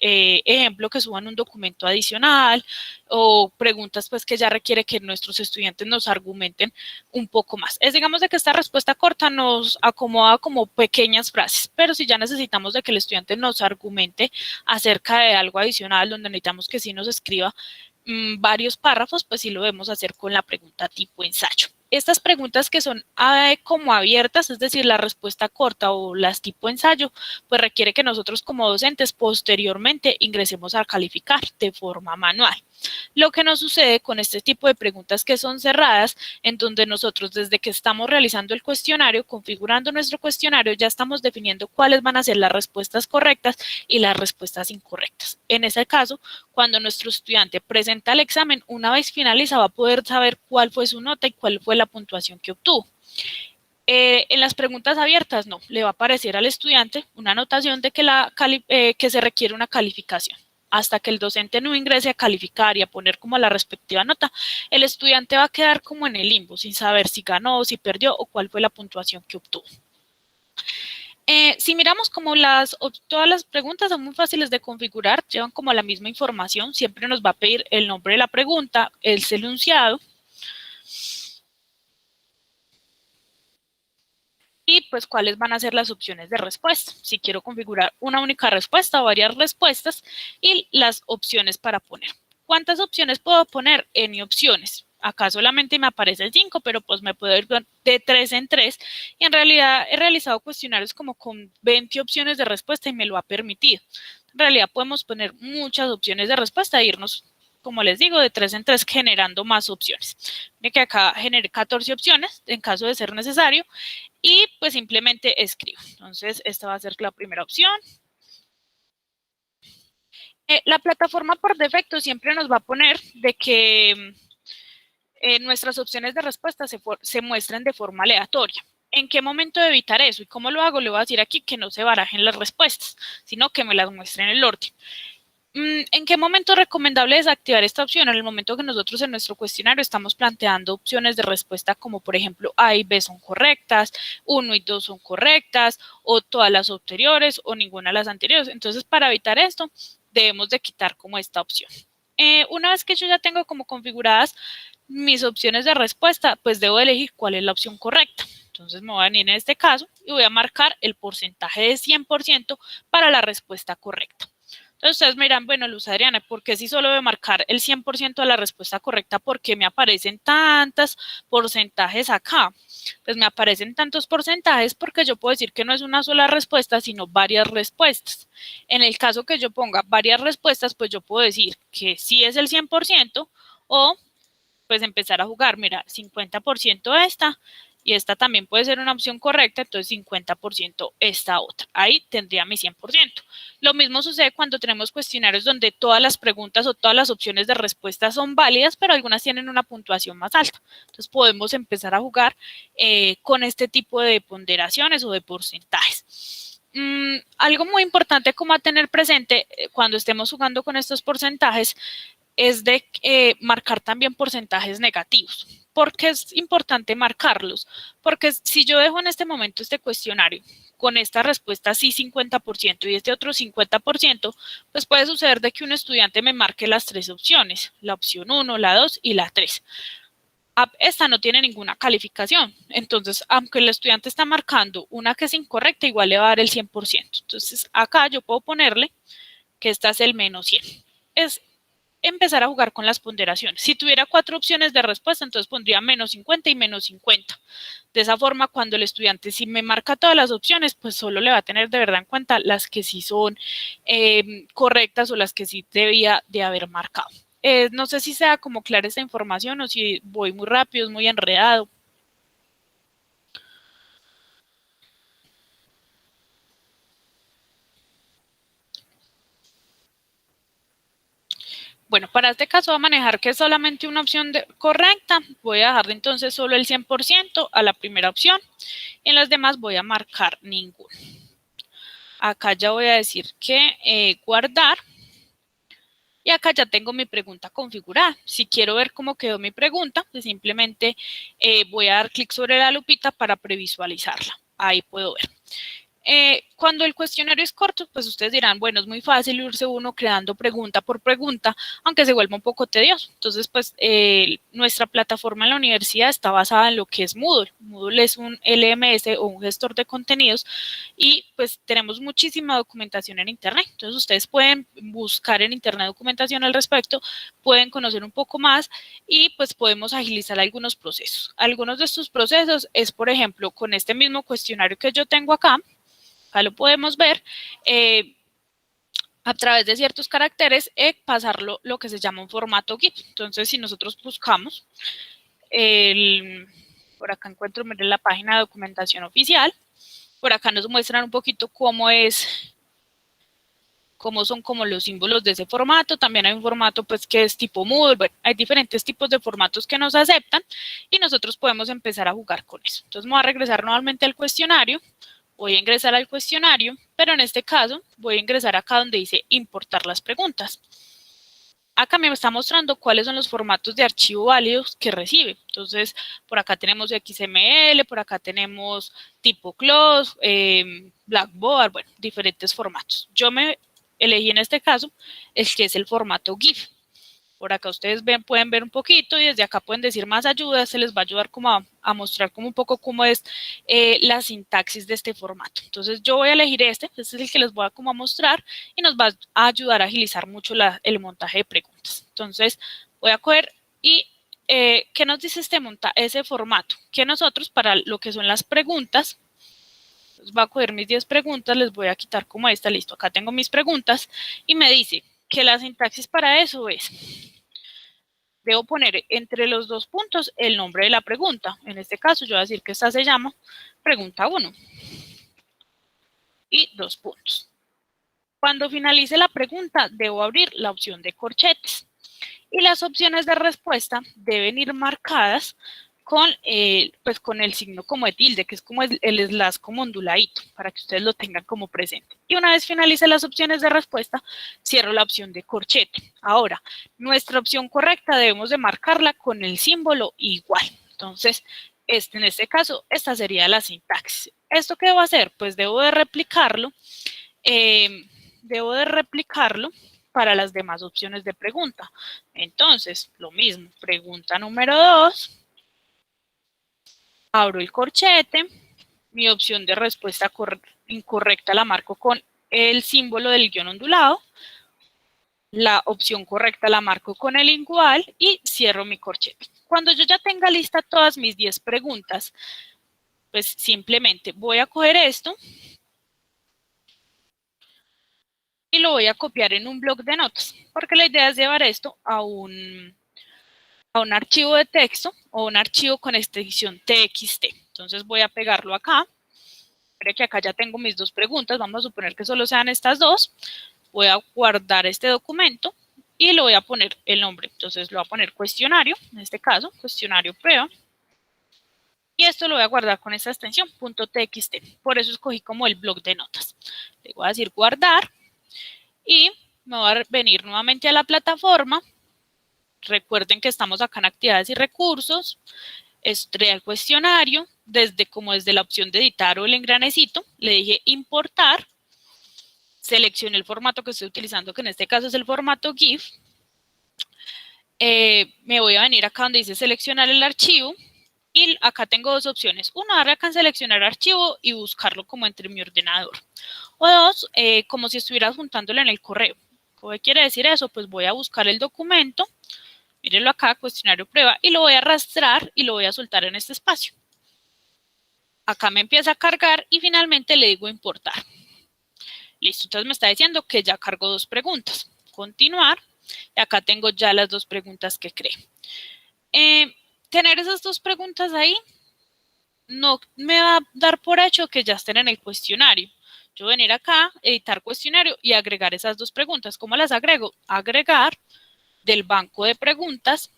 ejemplo, que suban un documento adicional o preguntas pues que ya requiere que nuestros estudiantes nos argumenten un poco más. Digamos de que esta respuesta corta nos acomoda como pequeñas frases, pero si ya necesitamos de que el estudiante nos argumente acerca de algo adicional donde necesitamos que sí nos escriba varios párrafos, pues sí lo debemos hacer con la pregunta tipo ensayo. Estas preguntas que son como abiertas, es decir, la respuesta corta o las tipo ensayo, pues requiere que nosotros como docentes posteriormente ingresemos a calificar de forma manual. Lo que nos sucede con este tipo de preguntas que son cerradas, en donde nosotros desde que estamos realizando el cuestionario, configurando nuestro cuestionario, ya estamos definiendo cuáles van a ser las respuestas correctas y las respuestas incorrectas. En ese caso, cuando nuestro estudiante presenta el examen, una vez finaliza va a poder saber cuál fue su nota y cuál fue la puntuación que obtuvo. En las preguntas abiertas, no, le va a aparecer al estudiante una anotación de que se requiere una calificación. Hasta que el docente no ingrese a calificar y a poner como la respectiva nota, el estudiante va a quedar como en el limbo, sin saber si ganó, si perdió o cuál fue la puntuación que obtuvo. Si miramos como todas las preguntas son muy fáciles de configurar, llevan como la misma información, siempre nos va a pedir el nombre de la pregunta, el enunciado, y pues cuáles van a ser las opciones de respuesta. Si quiero configurar una única respuesta o varias respuestas y las opciones para poner. ¿Cuántas opciones puedo poner? N opciones. Acá solamente me aparecen 5, pero pues me puedo ir de 3 en 3 y en realidad he realizado cuestionarios como con 20 opciones de respuesta y me lo ha permitido. En realidad podemos poner muchas opciones de respuesta e irnos, como les digo, de 3 en 3 generando más opciones. Miren que acá generé 14 opciones en caso de ser necesario y pues simplemente escribo. Entonces, esta va a ser la primera opción. La plataforma por defecto siempre nos va a poner de que nuestras opciones de respuesta se muestren de forma aleatoria. ¿En qué momento evitar eso? ¿Y cómo lo hago? Le voy a decir aquí que no se barajen las respuestas, sino que me las muestren en el orden. ¿En qué momento es recomendable desactivar esta opción? En el momento que nosotros en nuestro cuestionario estamos planteando opciones de respuesta como por ejemplo A y B son correctas, 1 y 2 son correctas, o todas las anteriores o ninguna de las anteriores. Entonces, para evitar esto, debemos de quitar como esta opción. Una vez que yo ya tengo como configuradas mis opciones de respuesta, pues debo elegir cuál es la opción correcta. Entonces me voy a venir en este caso y voy a marcar el porcentaje de 100% para la respuesta correcta. Entonces ustedes me dirán, bueno, Luz Adriana, ¿por qué si solo debo marcar el 100% de la respuesta correcta? ¿Por qué me aparecen tantos porcentajes acá? Pues me aparecen tantos porcentajes porque yo puedo decir que no es una sola respuesta, sino varias respuestas. En el caso que yo ponga varias respuestas, pues yo puedo decir que sí es el 100% o pues empezar a jugar, mira, 50% esta y esta también puede ser una opción correcta, entonces 50% esta otra. Ahí tendría mi 100%. Lo mismo sucede cuando tenemos cuestionarios donde todas las preguntas o todas las opciones de respuesta son válidas, pero algunas tienen una puntuación más alta. Entonces podemos empezar a jugar con este tipo de ponderaciones o de porcentajes. Algo muy importante como a tener presente cuando estemos jugando con estos porcentajes es de marcar también porcentajes negativos. ¿Por qué es importante marcarlos? Porque si yo dejo en este momento este cuestionario con esta respuesta sí 50% y este otro 50%, pues puede suceder de que un estudiante me marque las tres opciones, la opción 1, la 2 y la 3. Esta no tiene ninguna calificación, entonces aunque el estudiante está marcando una que es incorrecta, igual le va a dar el 100%. Entonces acá yo puedo ponerle que esta es el menos 100. Es empezar a jugar con las ponderaciones. Si tuviera 4 opciones de respuesta, entonces pondría menos 50 y menos 50. De esa forma, cuando el estudiante si me marca todas las opciones, pues solo le va a tener de verdad en cuenta las que sí son correctas o las que sí debía de haber marcado. No sé si sea como clara esta información o si voy muy rápido, es muy enredado. Bueno, para este caso voy a manejar que es solamente una opción correcta. Voy a dejar entonces solo el 100% a la primera opción. Y en las demás voy a marcar ninguno. Acá ya voy a decir que guardar. Y acá ya tengo mi pregunta configurada. Si quiero ver cómo quedó mi pregunta, pues simplemente voy a dar clic sobre la lupita para previsualizarla. Ahí puedo ver. Cuando el cuestionario es corto, pues ustedes dirán, bueno, es muy fácil irse uno creando pregunta por pregunta, aunque se vuelva un poco tedioso. Entonces, pues nuestra plataforma en la universidad está basada en lo que es Moodle. Moodle es un LMS o un gestor de contenidos y pues tenemos muchísima documentación en Internet. Entonces, ustedes pueden buscar en Internet documentación al respecto, pueden conocer un poco más y pues podemos agilizar algunos procesos. Algunos de estos procesos es, por ejemplo, con este mismo cuestionario que yo tengo acá lo podemos ver, a través de ciertos caracteres, pasarlo lo que se llama un formato GIF. Entonces, si nosotros buscamos, por acá encuentro la página de documentación oficial, por acá nos muestran un poquito cómo son como los símbolos de ese formato. También hay un formato pues que es tipo Moodle. Bueno, hay diferentes tipos de formatos que nos aceptan y nosotros podemos empezar a jugar con eso. Entonces, me voy a regresar nuevamente al cuestionario. Voy a ingresar al cuestionario, pero en este caso voy a ingresar acá donde dice importar las preguntas. Acá me está mostrando cuáles son los formatos de archivo válidos que recibe. Entonces, por acá tenemos XML, por acá tenemos tipo CLOS, Blackboard, bueno, diferentes formatos. Yo me elegí en este caso el que es el formato GIF. Por acá ustedes pueden ver un poquito y desde acá pueden decir más ayuda, se les va a ayudar como a mostrar como un poco cómo es la sintaxis de este formato. Entonces yo voy a elegir este es el que les voy a mostrar y nos va a ayudar a agilizar mucho el montaje de preguntas. Entonces voy a coger y ¿qué nos dice ese formato? Que nosotros para lo que son las preguntas, voy a coger mis 10 preguntas, les voy a quitar como esta, listo, acá tengo mis preguntas y me dice que la sintaxis para eso es, debo poner entre los dos puntos el nombre de la pregunta. En este caso yo voy a decir que esta se llama pregunta 1 y 2 puntos. Cuando finalice la pregunta debo abrir la opción de corchetes y las opciones de respuesta deben ir marcadas con el signo como de tilde, que es como el slash como onduladito, para que ustedes lo tengan como presente. Y una vez finalice las opciones de respuesta, cierro la opción de corchete. Ahora, nuestra opción correcta debemos de marcarla con el símbolo igual. Entonces, en este caso, esta sería la sintaxis. ¿Esto qué debo hacer? Pues debo de replicarlo. Para las demás opciones de pregunta. Entonces, lo mismo, pregunta número 2. Abro el corchete, mi opción de respuesta incorrecta la marco con el símbolo del guión ondulado, la opción correcta la marco con el igual y cierro mi corchete. Cuando yo ya tenga lista todas mis 10 preguntas, pues simplemente voy a coger esto y lo voy a copiar en un bloc de notas, porque la idea es llevar esto a un archivo de texto o un archivo con extensión TXT. Entonces voy a pegarlo acá. Mire que acá ya tengo mis dos preguntas, vamos a suponer que solo sean estas dos. Voy a guardar este documento y le voy a poner el nombre. Entonces lo voy a poner cuestionario, en este caso, cuestionario prueba. Y esto lo voy a guardar con esta extensión, .txt. Por eso escogí como el bloc de notas. Le voy a decir guardar y me voy a venir nuevamente a la plataforma. Recuerden que estamos acá en actividades y recursos. Estré el cuestionario, desde la opción de editar o el engranecito, le dije importar. Seleccioné el formato que estoy utilizando, que en este caso es el formato GIF. Me voy a venir acá donde dice seleccionar el archivo. Y acá tengo dos opciones. Uno, darle acá en seleccionar archivo y buscarlo como entre mi ordenador. O dos, como si estuviera juntándolo en el correo. ¿Qué quiere decir eso? Pues voy a buscar el documento. Mírenlo acá, cuestionario prueba. Y lo voy a arrastrar y lo voy a soltar en este espacio. Acá me empieza a cargar y finalmente le digo importar. Listo, entonces me está diciendo que ya cargó dos preguntas. Continuar. Y acá tengo ya las dos preguntas que creé. Tener esas dos preguntas ahí no me va a dar por hecho que ya estén en el cuestionario. Yo voy a venir acá, editar cuestionario y agregar esas dos preguntas. ¿Cómo las agrego? Agregar del banco de preguntas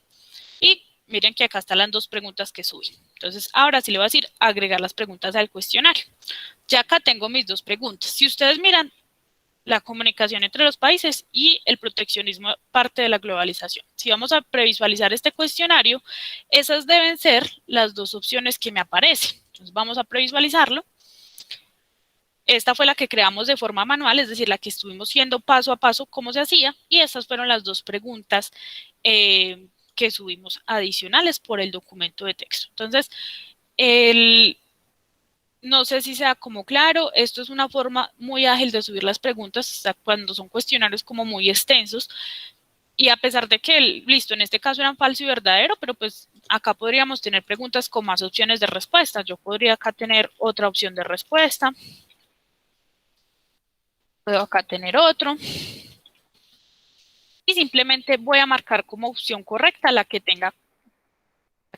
y miren que acá están las dos preguntas que subí. Entonces, ahora sí le voy a decir agregar las preguntas al cuestionario. Ya acá tengo mis dos preguntas. Si ustedes miran, la comunicación entre los países y el proteccionismo parte de la globalización. Si vamos a previsualizar este cuestionario, esas deben ser las dos opciones que me aparecen. Entonces vamos a previsualizarlo. Esta fue la que creamos de forma manual, es decir, la que estuvimos viendo paso a paso cómo se hacía, y estas fueron las dos preguntas que subimos adicionales por el documento de texto. Entonces, no sé si sea como claro, esto es una forma muy ágil de subir las preguntas, hasta cuando son cuestionarios como muy extensos, y a pesar de que, listo, en este caso eran falso y verdadero, pero pues acá podríamos tener preguntas con más opciones de respuesta. Yo podría acá tener otra opción de respuesta, puedo acá tener otro, y simplemente voy a marcar como opción correcta la que tenga,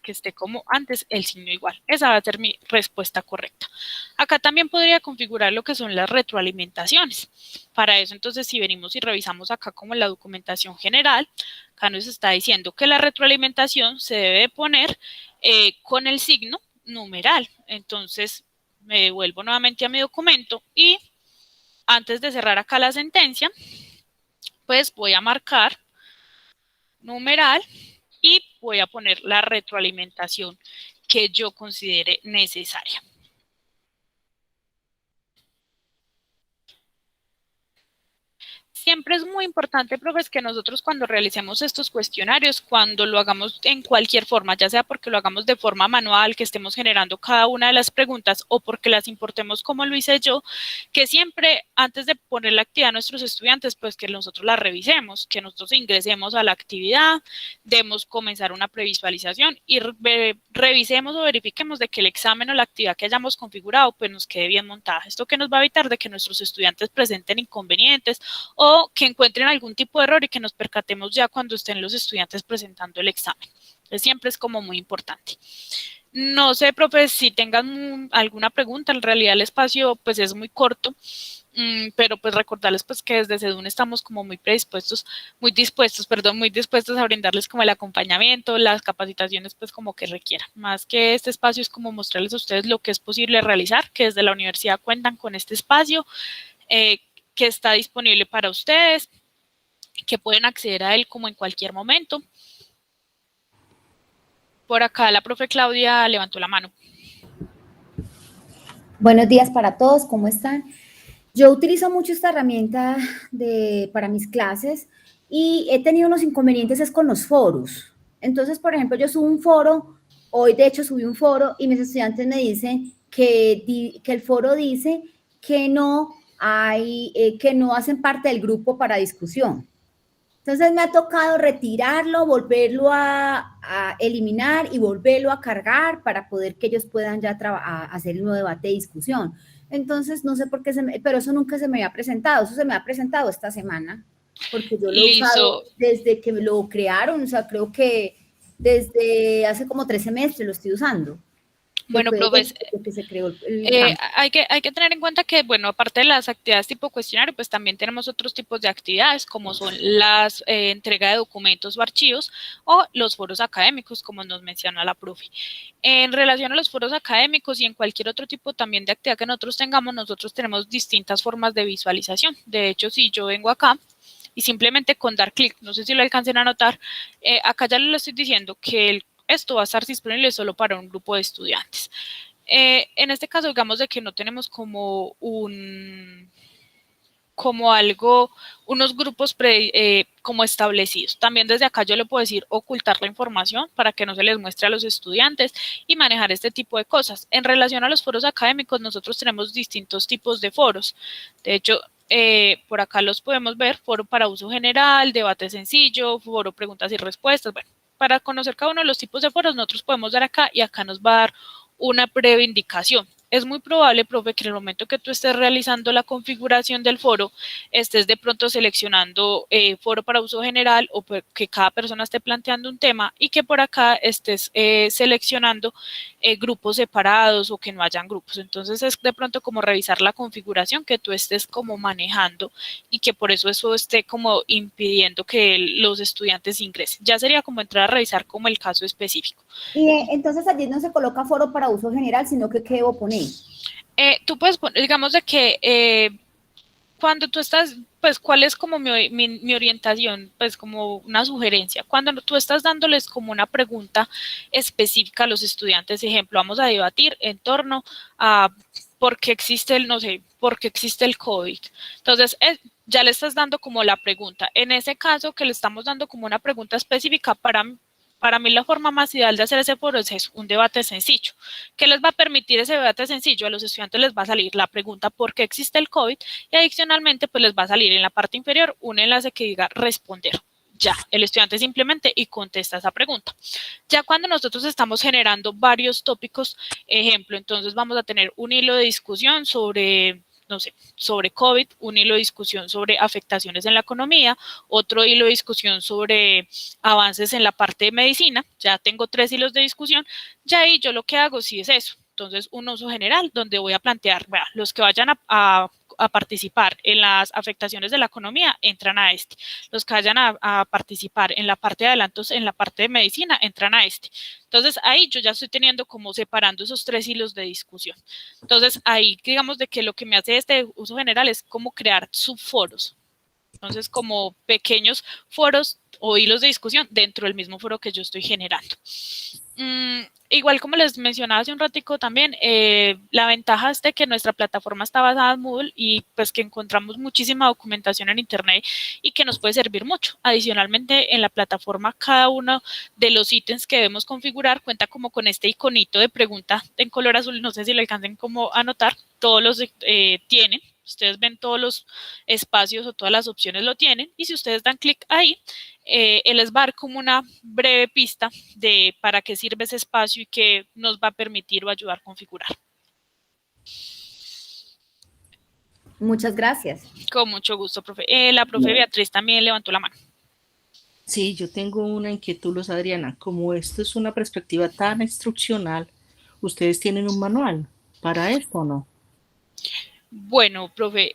que esté como antes el signo igual. Esa va a ser mi respuesta correcta. Acá también podría configurar lo que son las retroalimentaciones. Para eso, entonces, si venimos y revisamos acá como la documentación general, acá nos está diciendo que la retroalimentación se debe poner con el signo numeral. Entonces, me devuelvo nuevamente a mi documento y antes de cerrar acá la sentencia, pues voy a marcar numeral y voy a poner la retroalimentación que yo considere necesaria. Siempre es muy importante, profes, que nosotros cuando realicemos estos cuestionarios, cuando lo hagamos en cualquier forma, ya sea porque lo hagamos de forma manual, que estemos generando cada una de las preguntas o porque las importemos como lo hice yo, que siempre antes de poner la actividad a nuestros estudiantes, pues que nosotros la revisemos, que nosotros ingresemos a la actividad, debemos comenzar una previsualización y revisemos o verifiquemos de que el examen o la actividad que hayamos configurado pues nos quede bien montada. Esto que nos va a evitar de que nuestros estudiantes presenten inconvenientes o que encuentren algún tipo de error y que nos percatemos ya cuando estén los estudiantes presentando el examen. Entonces, siempre es como muy importante. No sé, profe, si tengan alguna pregunta, en realidad el espacio pues es muy corto, pero pues recordarles pues que desde SEDUN estamos como muy dispuestos a brindarles como el acompañamiento, las capacitaciones pues como que requieran. Más que este espacio es como mostrarles a ustedes lo que es posible realizar, que desde la universidad cuentan con este espacio, que está disponible para ustedes, que pueden acceder a él como en cualquier momento. Por acá la profe Claudia levantó la mano. Buenos días para todos, ¿cómo están? Yo utilizo mucho esta herramienta para mis clases y he tenido unos inconvenientes con los foros. Entonces, por ejemplo, yo subo un foro, hoy de hecho subí un foro y mis estudiantes me dicen que el foro dice que no hacen parte del grupo para discusión. Entonces me ha tocado retirarlo, volverlo a eliminar y volverlo a cargar para poder que ellos puedan ya hacer el nuevo debate de discusión. Entonces no sé por qué, pero eso nunca se me había presentado, eso se me ha presentado esta semana, porque yo lo he usado desde que lo crearon, o sea, creo que desde hace como 3 semestres lo estoy usando. que Bueno, fue profes, desde que se creó el campo. hay que tener en cuenta que, bueno, aparte de las actividades tipo cuestionario, pues también tenemos otros tipos de actividades, como son las entrega de documentos o archivos o los foros académicos, como nos menciona la profe. En relación a los foros académicos y en cualquier otro tipo también de actividad que nosotros tengamos, nosotros tenemos distintas formas de visualización. De hecho, si yo vengo acá y simplemente con dar clic, no sé si lo alcancen a notar, acá ya les estoy diciendo que esto va a estar disponible solo para un grupo de estudiantes. En este caso, digamos de que no tenemos como algo, unos grupos como establecidos. También desde acá yo le puedo decir ocultar la información para que no se les muestre a los estudiantes y manejar este tipo de cosas. En relación a los foros académicos, nosotros tenemos distintos tipos de foros. De hecho, por acá los podemos ver, foro para uso general, debate sencillo, foro preguntas y respuestas. Bueno, para conocer cada uno de los tipos de foros, nosotros podemos dar acá y acá nos va a dar una breve indicación. Es muy probable, profe, que en el momento que tú estés realizando la configuración del foro, estés de pronto seleccionando foro para uso general o que cada persona esté planteando un tema y que por acá estés seleccionando grupos separados o que no hayan grupos. Entonces es de pronto como revisar la configuración que tú estés como manejando y que por eso esté como impidiendo que los estudiantes ingresen. Ya sería como entrar a revisar como el caso específico. Y entonces allí no se coloca foro para uso general, sino que ¿qué debo poner? Tú puedes poner, digamos de que cuando tú estás, pues, ¿cuál es como mi orientación? Pues como una sugerencia. Cuando tú estás dándoles como una pregunta específica a los estudiantes, ejemplo, vamos a debatir en torno a por qué existe el, no sé, por qué existe el COVID. Entonces, ya le estás dando como la pregunta. En ese caso, que le estamos dando como una pregunta específica para mí la forma más ideal de hacer ese foro es eso, un debate sencillo. ¿Qué les va a permitir ese debate sencillo? A los estudiantes les va a salir la pregunta ¿por qué existe el COVID? Y adicionalmente pues les va a salir en la parte inferior un enlace que diga responder. Ya, el estudiante simplemente y contesta esa pregunta. Ya cuando nosotros estamos generando varios tópicos, ejemplo, entonces vamos a tener un hilo de discusión sobre, no sé, sobre COVID, un hilo de discusión sobre afectaciones en la economía, otro hilo de discusión sobre avances en la parte de medicina, ya tengo 3 hilos de discusión, ya ahí yo lo que hago sí es eso. Entonces, un uso general donde voy a plantear, bueno, los que vayan a participar en las afectaciones de la economía entran a este. Los que vayan a participar en la parte de adelantos, en la parte de medicina, entran a este. Entonces, ahí yo ya estoy teniendo como separando esos 3 hilos de discusión. Entonces, ahí digamos de que lo que me hace este uso general es como crear subforos. Entonces, como pequeños foros o hilos de discusión dentro del mismo foro que yo estoy generando. Igual como les mencionaba hace un ratico también, la ventaja es de que nuestra plataforma está basada en Moodle y pues que encontramos muchísima documentación en internet y que nos puede servir mucho. Adicionalmente, en la plataforma cada uno de los ítems que debemos configurar cuenta como con este iconito de pregunta en color azul, no sé si lo alcancen como a notar, todos los tienen. Ustedes ven todos los espacios o todas las opciones lo tienen y si ustedes dan clic ahí, él les va a dar como una breve pista de para qué sirve ese espacio y qué nos va a permitir o ayudar a configurar. Muchas gracias. Con mucho gusto, profe. La profe Beatriz también levantó la mano. Sí, yo tengo una inquietud, Luz Adriana. Como esto es una perspectiva tan instruccional, ¿ustedes tienen un manual para esto o no? Bueno, profe,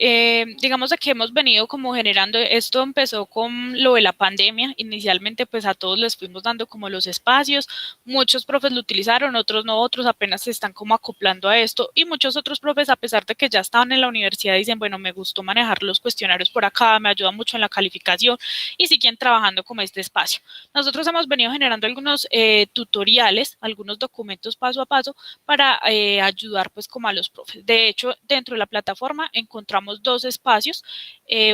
digamos que hemos venido como generando, esto empezó con lo de la pandemia, inicialmente pues a todos les fuimos dando como los espacios, muchos profes lo utilizaron, otros no, otros apenas se están como acoplando a esto y muchos otros profes a pesar de que ya estaban en la universidad dicen, bueno, me gustó manejar los cuestionarios por acá, me ayuda mucho en la calificación y siguen trabajando como este espacio. Nosotros hemos venido generando algunos tutoriales, algunos documentos paso a paso para ayudar pues como a los profes. De hecho, dentro de la plataforma encontramos 2 espacios.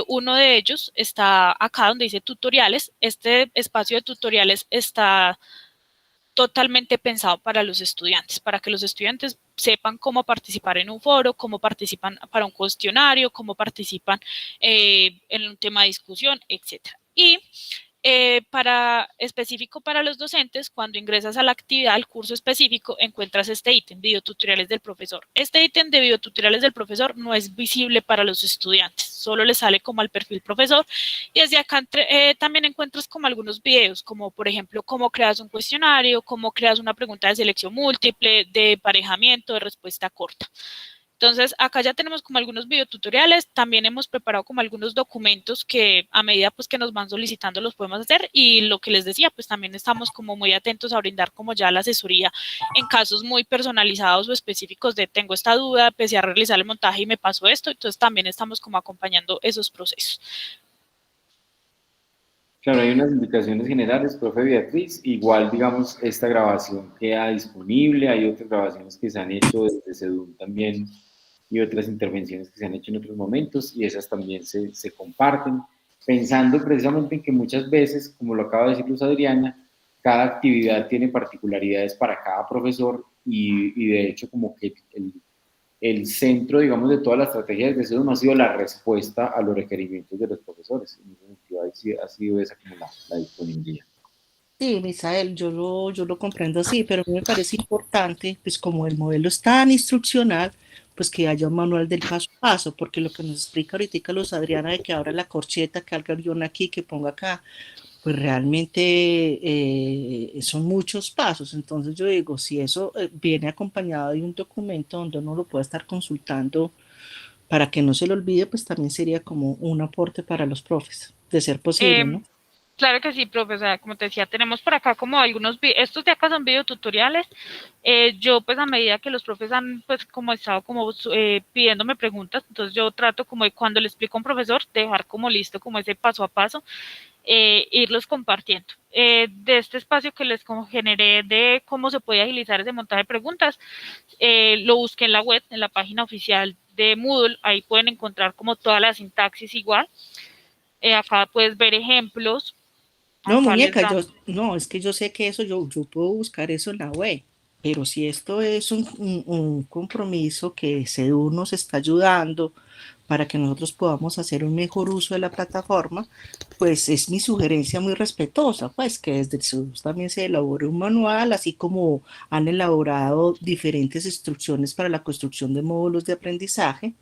Uno de ellos está acá donde dice tutoriales. Este espacio de tutoriales está totalmente pensado para los estudiantes, para que los estudiantes sepan cómo participar en un foro, cómo participan para un cuestionario, cómo participan en un tema de discusión, etcétera. Y específico para los docentes, cuando ingresas a la actividad, al curso específico, encuentras este ítem, videotutoriales del profesor. Este ítem de videotutoriales del profesor no es visible para los estudiantes, solo les sale como al perfil profesor, y desde acá también encuentras como algunos videos, como por ejemplo, cómo creas un cuestionario, cómo creas una pregunta de selección múltiple, de emparejamiento, de respuesta corta. Entonces, acá ya tenemos como algunos videotutoriales, también hemos preparado como algunos documentos que a medida pues que nos van solicitando los podemos hacer, y lo que les decía, pues también estamos como muy atentos a brindar como ya la asesoría en casos muy personalizados o específicos de tengo esta duda, empecé a realizar el montaje y me pasó esto, entonces también estamos como acompañando esos procesos. Claro, hay unas indicaciones generales, profe Beatriz. Igual, digamos, esta grabación queda disponible. Hay otras grabaciones que se han hecho desde SEDUM también y otras intervenciones que se han hecho en otros momentos y esas también se comparten, pensando precisamente en que muchas veces, como lo acaba de decir Luz Adriana, cada actividad tiene particularidades para cada profesor y de hecho como que el centro, digamos, de toda la estrategia desde SEDUM ha sido la respuesta a los requerimientos de los profesores. En ese sentido, ha sido esa como la disponibilidad. Sí, Misael, yo lo comprendo así, pero a mí me parece importante, pues como el modelo es tan instruccional, pues que haya un manual del paso a paso, porque lo que nos explica ahorita Luz Adriana de que abra la corcheta, que haga el guión aquí, que ponga acá, pues realmente son muchos pasos. Entonces yo digo, si eso viene acompañado de un documento donde uno lo pueda estar consultando para que no se lo olvide, pues también sería como un aporte para los profes, de ser posible, Eh, ¿no? Claro que sí, profe, o sea, como te decía, tenemos por acá como algunos, estos de acá son videotutoriales. Yo pues a medida que los profes han pues como estado como pidiéndome preguntas, entonces yo trato como de cuando le explico a un profesor, dejar como listo como ese paso a paso, irlos compartiendo. De este espacio que les como generé de cómo se puede agilizar ese montaje de preguntas, lo busqué en la web, en la página oficial de Moodle, ahí pueden encontrar como toda la sintaxis igual. Acá puedes ver ejemplos, No, acá les muñeca, da. no, es que yo sé que eso, yo puedo buscar eso en la web, pero si esto es un compromiso que SEDU nos está ayudando para que nosotros podamos hacer un mejor uso de la plataforma, pues es mi sugerencia muy respetuosa, pues que desde el SEDU también se elabore un manual, así como han elaborado diferentes instrucciones para la construcción de módulos de aprendizaje.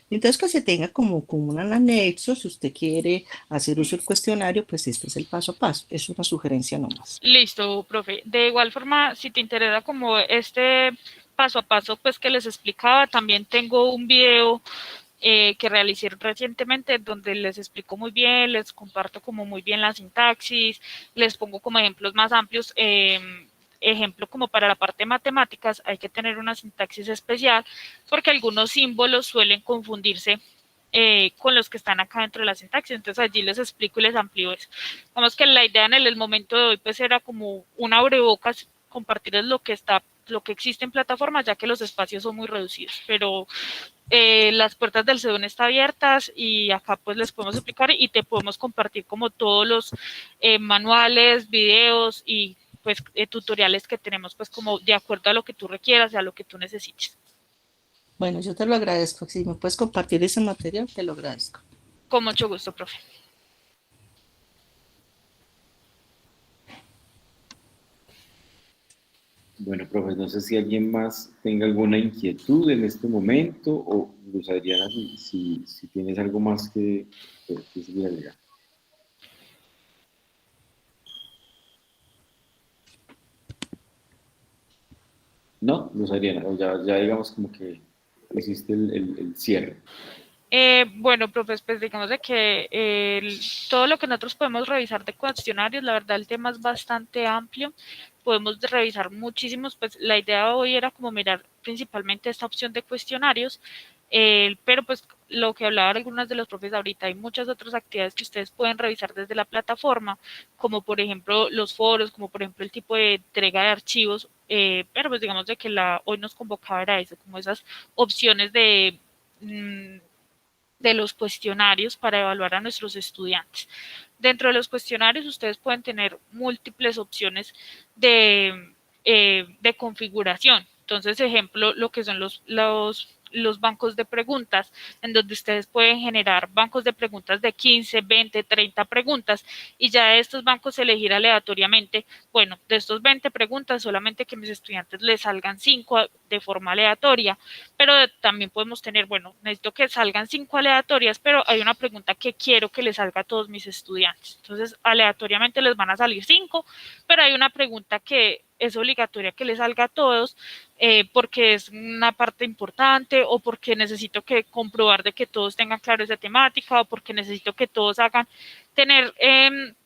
Entonces, que se tenga como un anexo, si usted quiere hacer uso del cuestionario, pues este es el paso a paso. Es una sugerencia nomás. Listo, profe. De igual forma, si te interesa como este paso a paso pues que les explicaba, también tengo un video que realicé recientemente donde les explico muy bien, les comparto como muy bien la sintaxis, les pongo como ejemplos más amplios. Ejemplo, como para la parte de matemáticas hay que tener una sintaxis especial porque algunos símbolos suelen confundirse con los que están acá dentro de la sintaxis. Entonces allí les explico y les amplío eso. Vamos que la idea en el momento de hoy pues era como un abrebocas, compartirles lo que existe en plataformas, ya que los espacios son muy reducidos, pero las puertas del CEDUN están abiertas y acá pues les podemos explicar y te podemos compartir como todos los manuales, videos y pues tutoriales que tenemos pues como de acuerdo a lo que tú requieras y a lo que tú necesites. Bueno, yo te lo agradezco. Si me puedes compartir ese material, te lo agradezco. Con mucho gusto, profe. Bueno, profe, no sé si alguien más tenga alguna inquietud en este momento o Luz Adriana, si tienes algo más que seguir agregar. No, Luz Adriana, ya digamos como que hiciste el cierre. Bueno, profes, pues digamos de que todo lo que nosotros podemos revisar de cuestionarios, la verdad el tema es bastante amplio, podemos revisar muchísimos, pues la idea de hoy era como mirar principalmente esta opción de cuestionarios, pero pues lo que hablaban algunas de los profes ahorita, hay muchas otras actividades que ustedes pueden revisar desde la plataforma, como por ejemplo los foros, como por ejemplo el tipo de entrega de archivos, pero pues digamos de que hoy nos convocaba era eso, como esas opciones de los cuestionarios para evaluar a nuestros estudiantes. Dentro de los cuestionarios ustedes pueden tener múltiples opciones de configuración. Entonces, ejemplo, lo que son los bancos de preguntas, en donde ustedes pueden generar bancos de preguntas de 15, 20, 30 preguntas, y ya de estos bancos elegir aleatoriamente, bueno, de estos 20 preguntas, solamente que mis estudiantes les salgan 5 de forma aleatoria, pero también podemos tener, bueno, necesito que salgan 5 aleatorias, pero hay una pregunta que quiero que les salga a todos mis estudiantes. Entonces, aleatoriamente les van a salir 5, pero hay una pregunta que es obligatoria que les salga a todos, porque es una parte importante, o porque necesito que comprobar de que todos tengan claro esa temática, o porque necesito que todos hagan tener,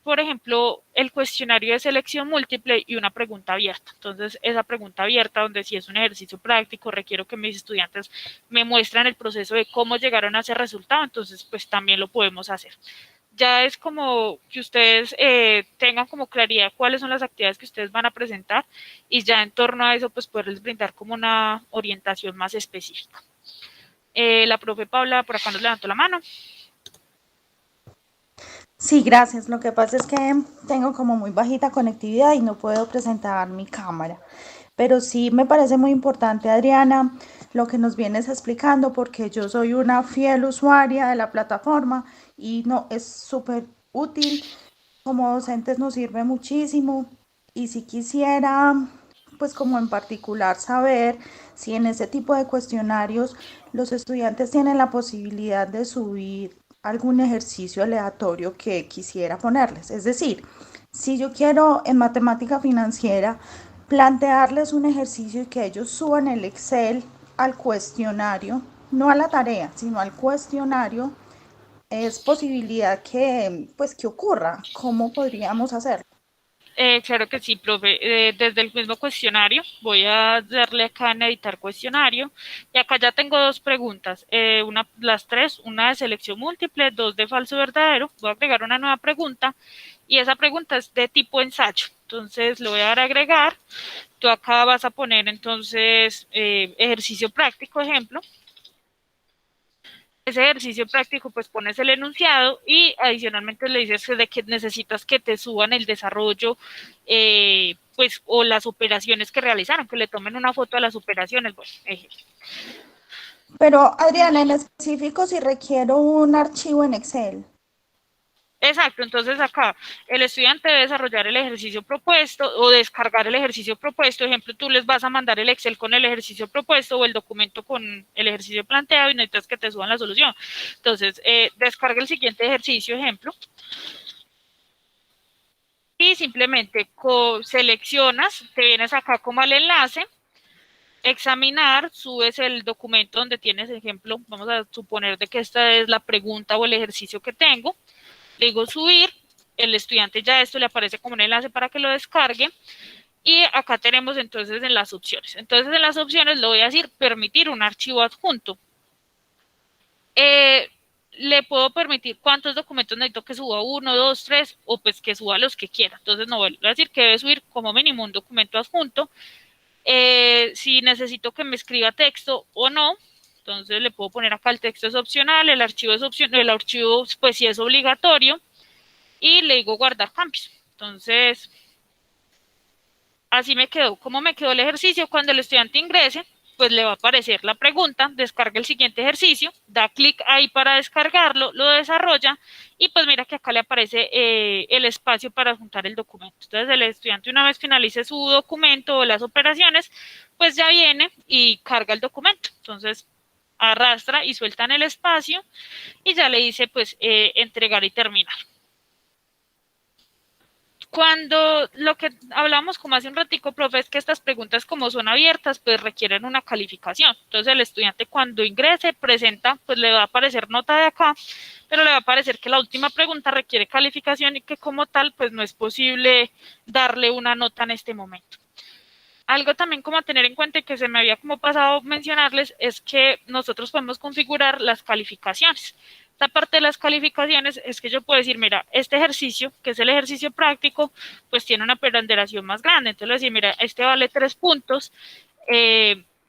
por ejemplo, el cuestionario de selección múltiple y una pregunta abierta. Entonces, esa pregunta abierta, donde si es un ejercicio práctico, requiero que mis estudiantes me muestren el proceso de cómo llegaron a ese resultado, entonces, pues también lo podemos hacer. Ya es como que ustedes tengan como claridad cuáles son las actividades que ustedes van a presentar, y ya en torno a eso, pues poderles brindar como una orientación más específica. La profe Paula por acá nos levantó la mano. Sí, gracias. Lo que pasa es que tengo como muy bajita conectividad y no puedo presentar mi cámara. Pero sí me parece muy importante, Adriana, lo que nos vienes explicando, porque yo soy una fiel usuaria de la plataforma y no, es súper útil. Como docentes nos sirve muchísimo. Y si quisiera, pues como en particular saber si en ese tipo de cuestionarios los estudiantes tienen la posibilidad de subir algún ejercicio aleatorio que quisiera ponerles. Es decir, si yo quiero en matemática financiera plantearles un ejercicio y que ellos suban el Excel al cuestionario, no a la tarea, sino al cuestionario, es posibilidad que, pues, que ocurra. ¿Cómo podríamos hacerlo? Claro que sí, profe. Desde el mismo cuestionario, voy a darle acá en editar cuestionario, y acá ya tengo 2 preguntas, las 3, una de selección múltiple, 2 de falso verdadero. Voy a agregar una nueva pregunta, y esa pregunta es de tipo ensayo. Entonces lo voy a dar a agregar. Tú acá vas a poner entonces ejercicio práctico, ejemplo. Ese ejercicio práctico, pues pones el enunciado y adicionalmente le dices de que necesitas que te suban el desarrollo, pues, o las operaciones que realizaron, que le tomen una foto a las operaciones. Bueno, Pero, Adriana, en específico, si requiero un archivo en Excel. exacto, entonces acá el estudiante debe desarrollar el ejercicio propuesto o descargar el ejercicio propuesto. Ejemplo, tú les vas a mandar el Excel con el ejercicio propuesto o el documento con el ejercicio planteado y necesitas que te suban la solución. Entonces, descarga el siguiente ejercicio, ejemplo, y simplemente seleccionas, te vienes acá como al enlace, examinar, subes el documento donde tienes, ejemplo, vamos a suponer de que esta es la pregunta o el ejercicio que tengo. Le digo subir, el estudiante ya esto le aparece como un enlace para que lo descargue, y acá tenemos entonces en las opciones. Entonces en las opciones le voy a decir permitir un archivo adjunto. Le puedo permitir cuántos documentos necesito que suba, 1, 2, 3, o pues que suba los que quiera. Entonces no voy a decir que debe subir como mínimo un documento adjunto. Si necesito que me escriba texto o no, entonces le puedo poner acá el texto es opcional, el archivo es opcional, el archivo pues sí es obligatorio, y le digo guardar cambios. Entonces, así me quedó. ¿Cómo me quedó el ejercicio? Cuando el estudiante ingrese, pues le va a aparecer la pregunta, descarga el siguiente ejercicio, da clic ahí para descargarlo, lo desarrolla, y pues mira que acá le aparece el espacio para adjuntar el documento. Entonces el estudiante, una vez finalice su documento o las operaciones, pues ya viene y carga el documento. Entonces arrastra y suelta en el espacio y ya le dice pues entregar y terminar. Cuando lo que hablamos como hace un ratico, profe, es que estas preguntas como son abiertas, pues requieren una calificación. Entonces el estudiante cuando ingrese, presenta, pues le va a aparecer nota de acá, pero le va a aparecer que la última pregunta requiere calificación y que como tal, pues no es posible darle una nota en este momento. Algo también como a tener en cuenta y que se me había como pasado mencionarles es que nosotros podemos configurar las calificaciones. Esta parte de las calificaciones es que yo puedo decir, mira, este ejercicio, que es el ejercicio práctico, pues tiene una ponderación más grande. Entonces, decir, mira, este vale 3 puntos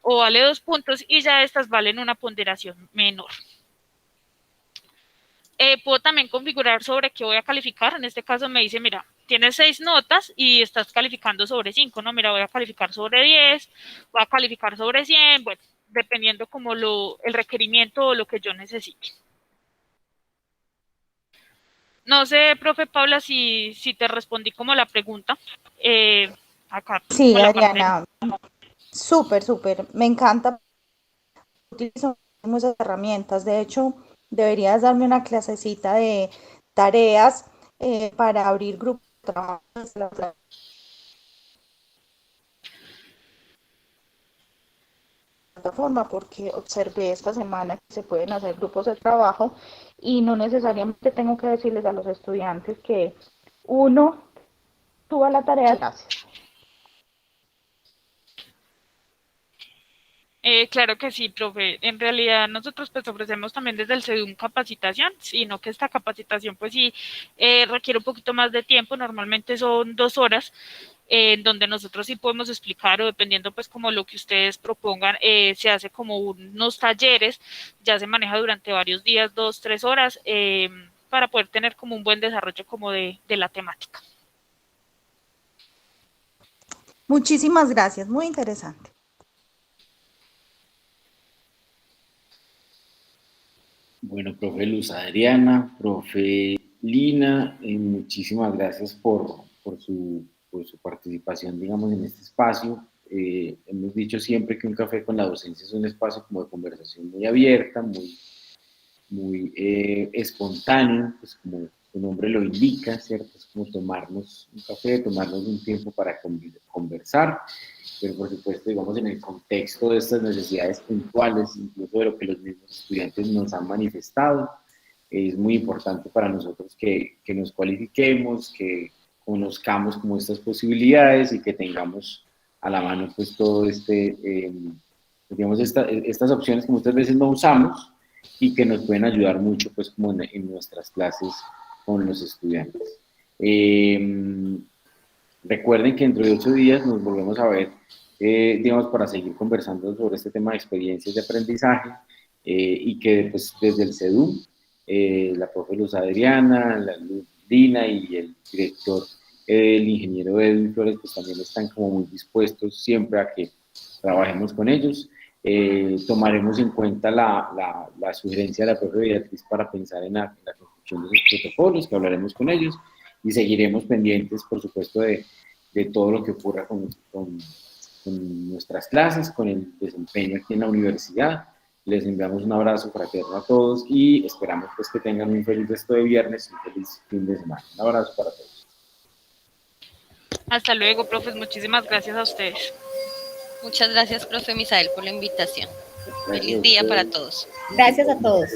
o vale 2 puntos y ya estas valen una ponderación menor. Puedo también configurar sobre qué voy a calificar. En este caso me dice, mira, tienes 6 notas y estás calificando sobre 5, ¿no? Mira, voy a calificar sobre 10, voy a calificar sobre 100, bueno, dependiendo como el requerimiento o lo que yo necesite. No sé, profe Paula, si te respondí como la pregunta. Acá Sí, como la parte. Adriana, súper, súper. Me encanta. Utilizo muchas herramientas. De hecho, deberías darme una clasecita de tareas para abrir grupos de trabajo desde la plataforma, porque observé esta semana que se pueden hacer grupos de trabajo y no necesariamente tengo que decirles a los estudiantes que uno suba la tarea. Gracias. Claro que sí, profe. En realidad nosotros pues ofrecemos también desde el CEDUM capacitación, sino que esta capacitación pues sí requiere un poquito más de tiempo, normalmente son 2 horas, en donde nosotros sí podemos explicar o dependiendo pues como lo que ustedes propongan, se hace como unos talleres, ya se maneja durante varios días, 2, 3 horas, para poder tener como un buen desarrollo como de la temática. Muchísimas gracias, muy interesante. Bueno, profe Luz Adriana, profe Lina, muchísimas gracias por su participación, digamos, en este espacio. Hemos dicho siempre que un café con la docencia es un espacio como de conversación muy abierta, muy espontáneo, pues como su nombre lo indica, ¿cierto? Es como tomarnos un café, tomarnos un tiempo para conversar, pero por supuesto, digamos, en el contexto de estas necesidades puntuales, incluso de lo que los mismos estudiantes nos han manifestado, es muy importante para nosotros que nos cualifiquemos, que conozcamos como estas posibilidades y que tengamos a la mano pues todo digamos, estas opciones que muchas veces no usamos y que nos pueden ayudar mucho pues como en nuestras clases con los estudiantes. Recuerden que dentro de 8 días nos volvemos a ver, digamos, para seguir conversando sobre este tema de experiencias de aprendizaje y que pues, desde el CEDUM, la profe Luz Adriana, la Luz Dina y el director, el ingeniero Edwin Flores, pues también están como muy dispuestos siempre a que trabajemos con ellos. Tomaremos en cuenta la sugerencia de la profe Beatriz para pensar en la construcción de esos protocolos, que hablaremos con ellos y seguiremos pendientes, por supuesto, de todo lo que ocurra con nuestras clases, con el desempeño aquí en la universidad. Les enviamos un abrazo fraterno a todos y esperamos pues, que tengan un feliz resto de viernes y un feliz fin de semana. Un abrazo para todos. Hasta luego, profes. Muchísimas gracias a ustedes. Muchas gracias, profe Misael, por la invitación. Gracias Feliz día para todos. Gracias a todos.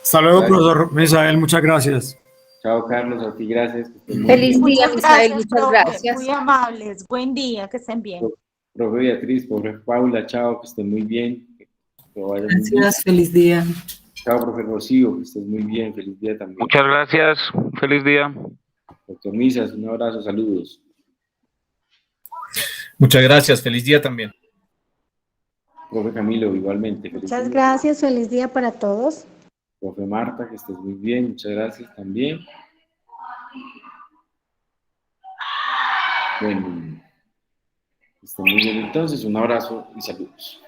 Hasta luego, Gracias. profesor Misael, muchas gracias. Chao, Carlos, a ti gracias. Que estén muy Feliz bien. día, Muchas Misael, gracias, muchas profe, gracias. muy amables. Buen día, que estén bien. Profe Beatriz, profe Paula, chao, que estén muy bien. Que vaya muy bien. Gracias, feliz día. Chao, profe Rocío, que estés muy bien. Feliz día también. Muchas gracias, feliz día. Doctor Misas, un abrazo, saludos. Muchas gracias, feliz día también. Profe Camilo, igualmente. Feliz Muchas día. gracias, feliz día para todos. Profe Marta, que estés muy bien, muchas gracias también. Bueno, que estén muy bien entonces, un abrazo y saludos.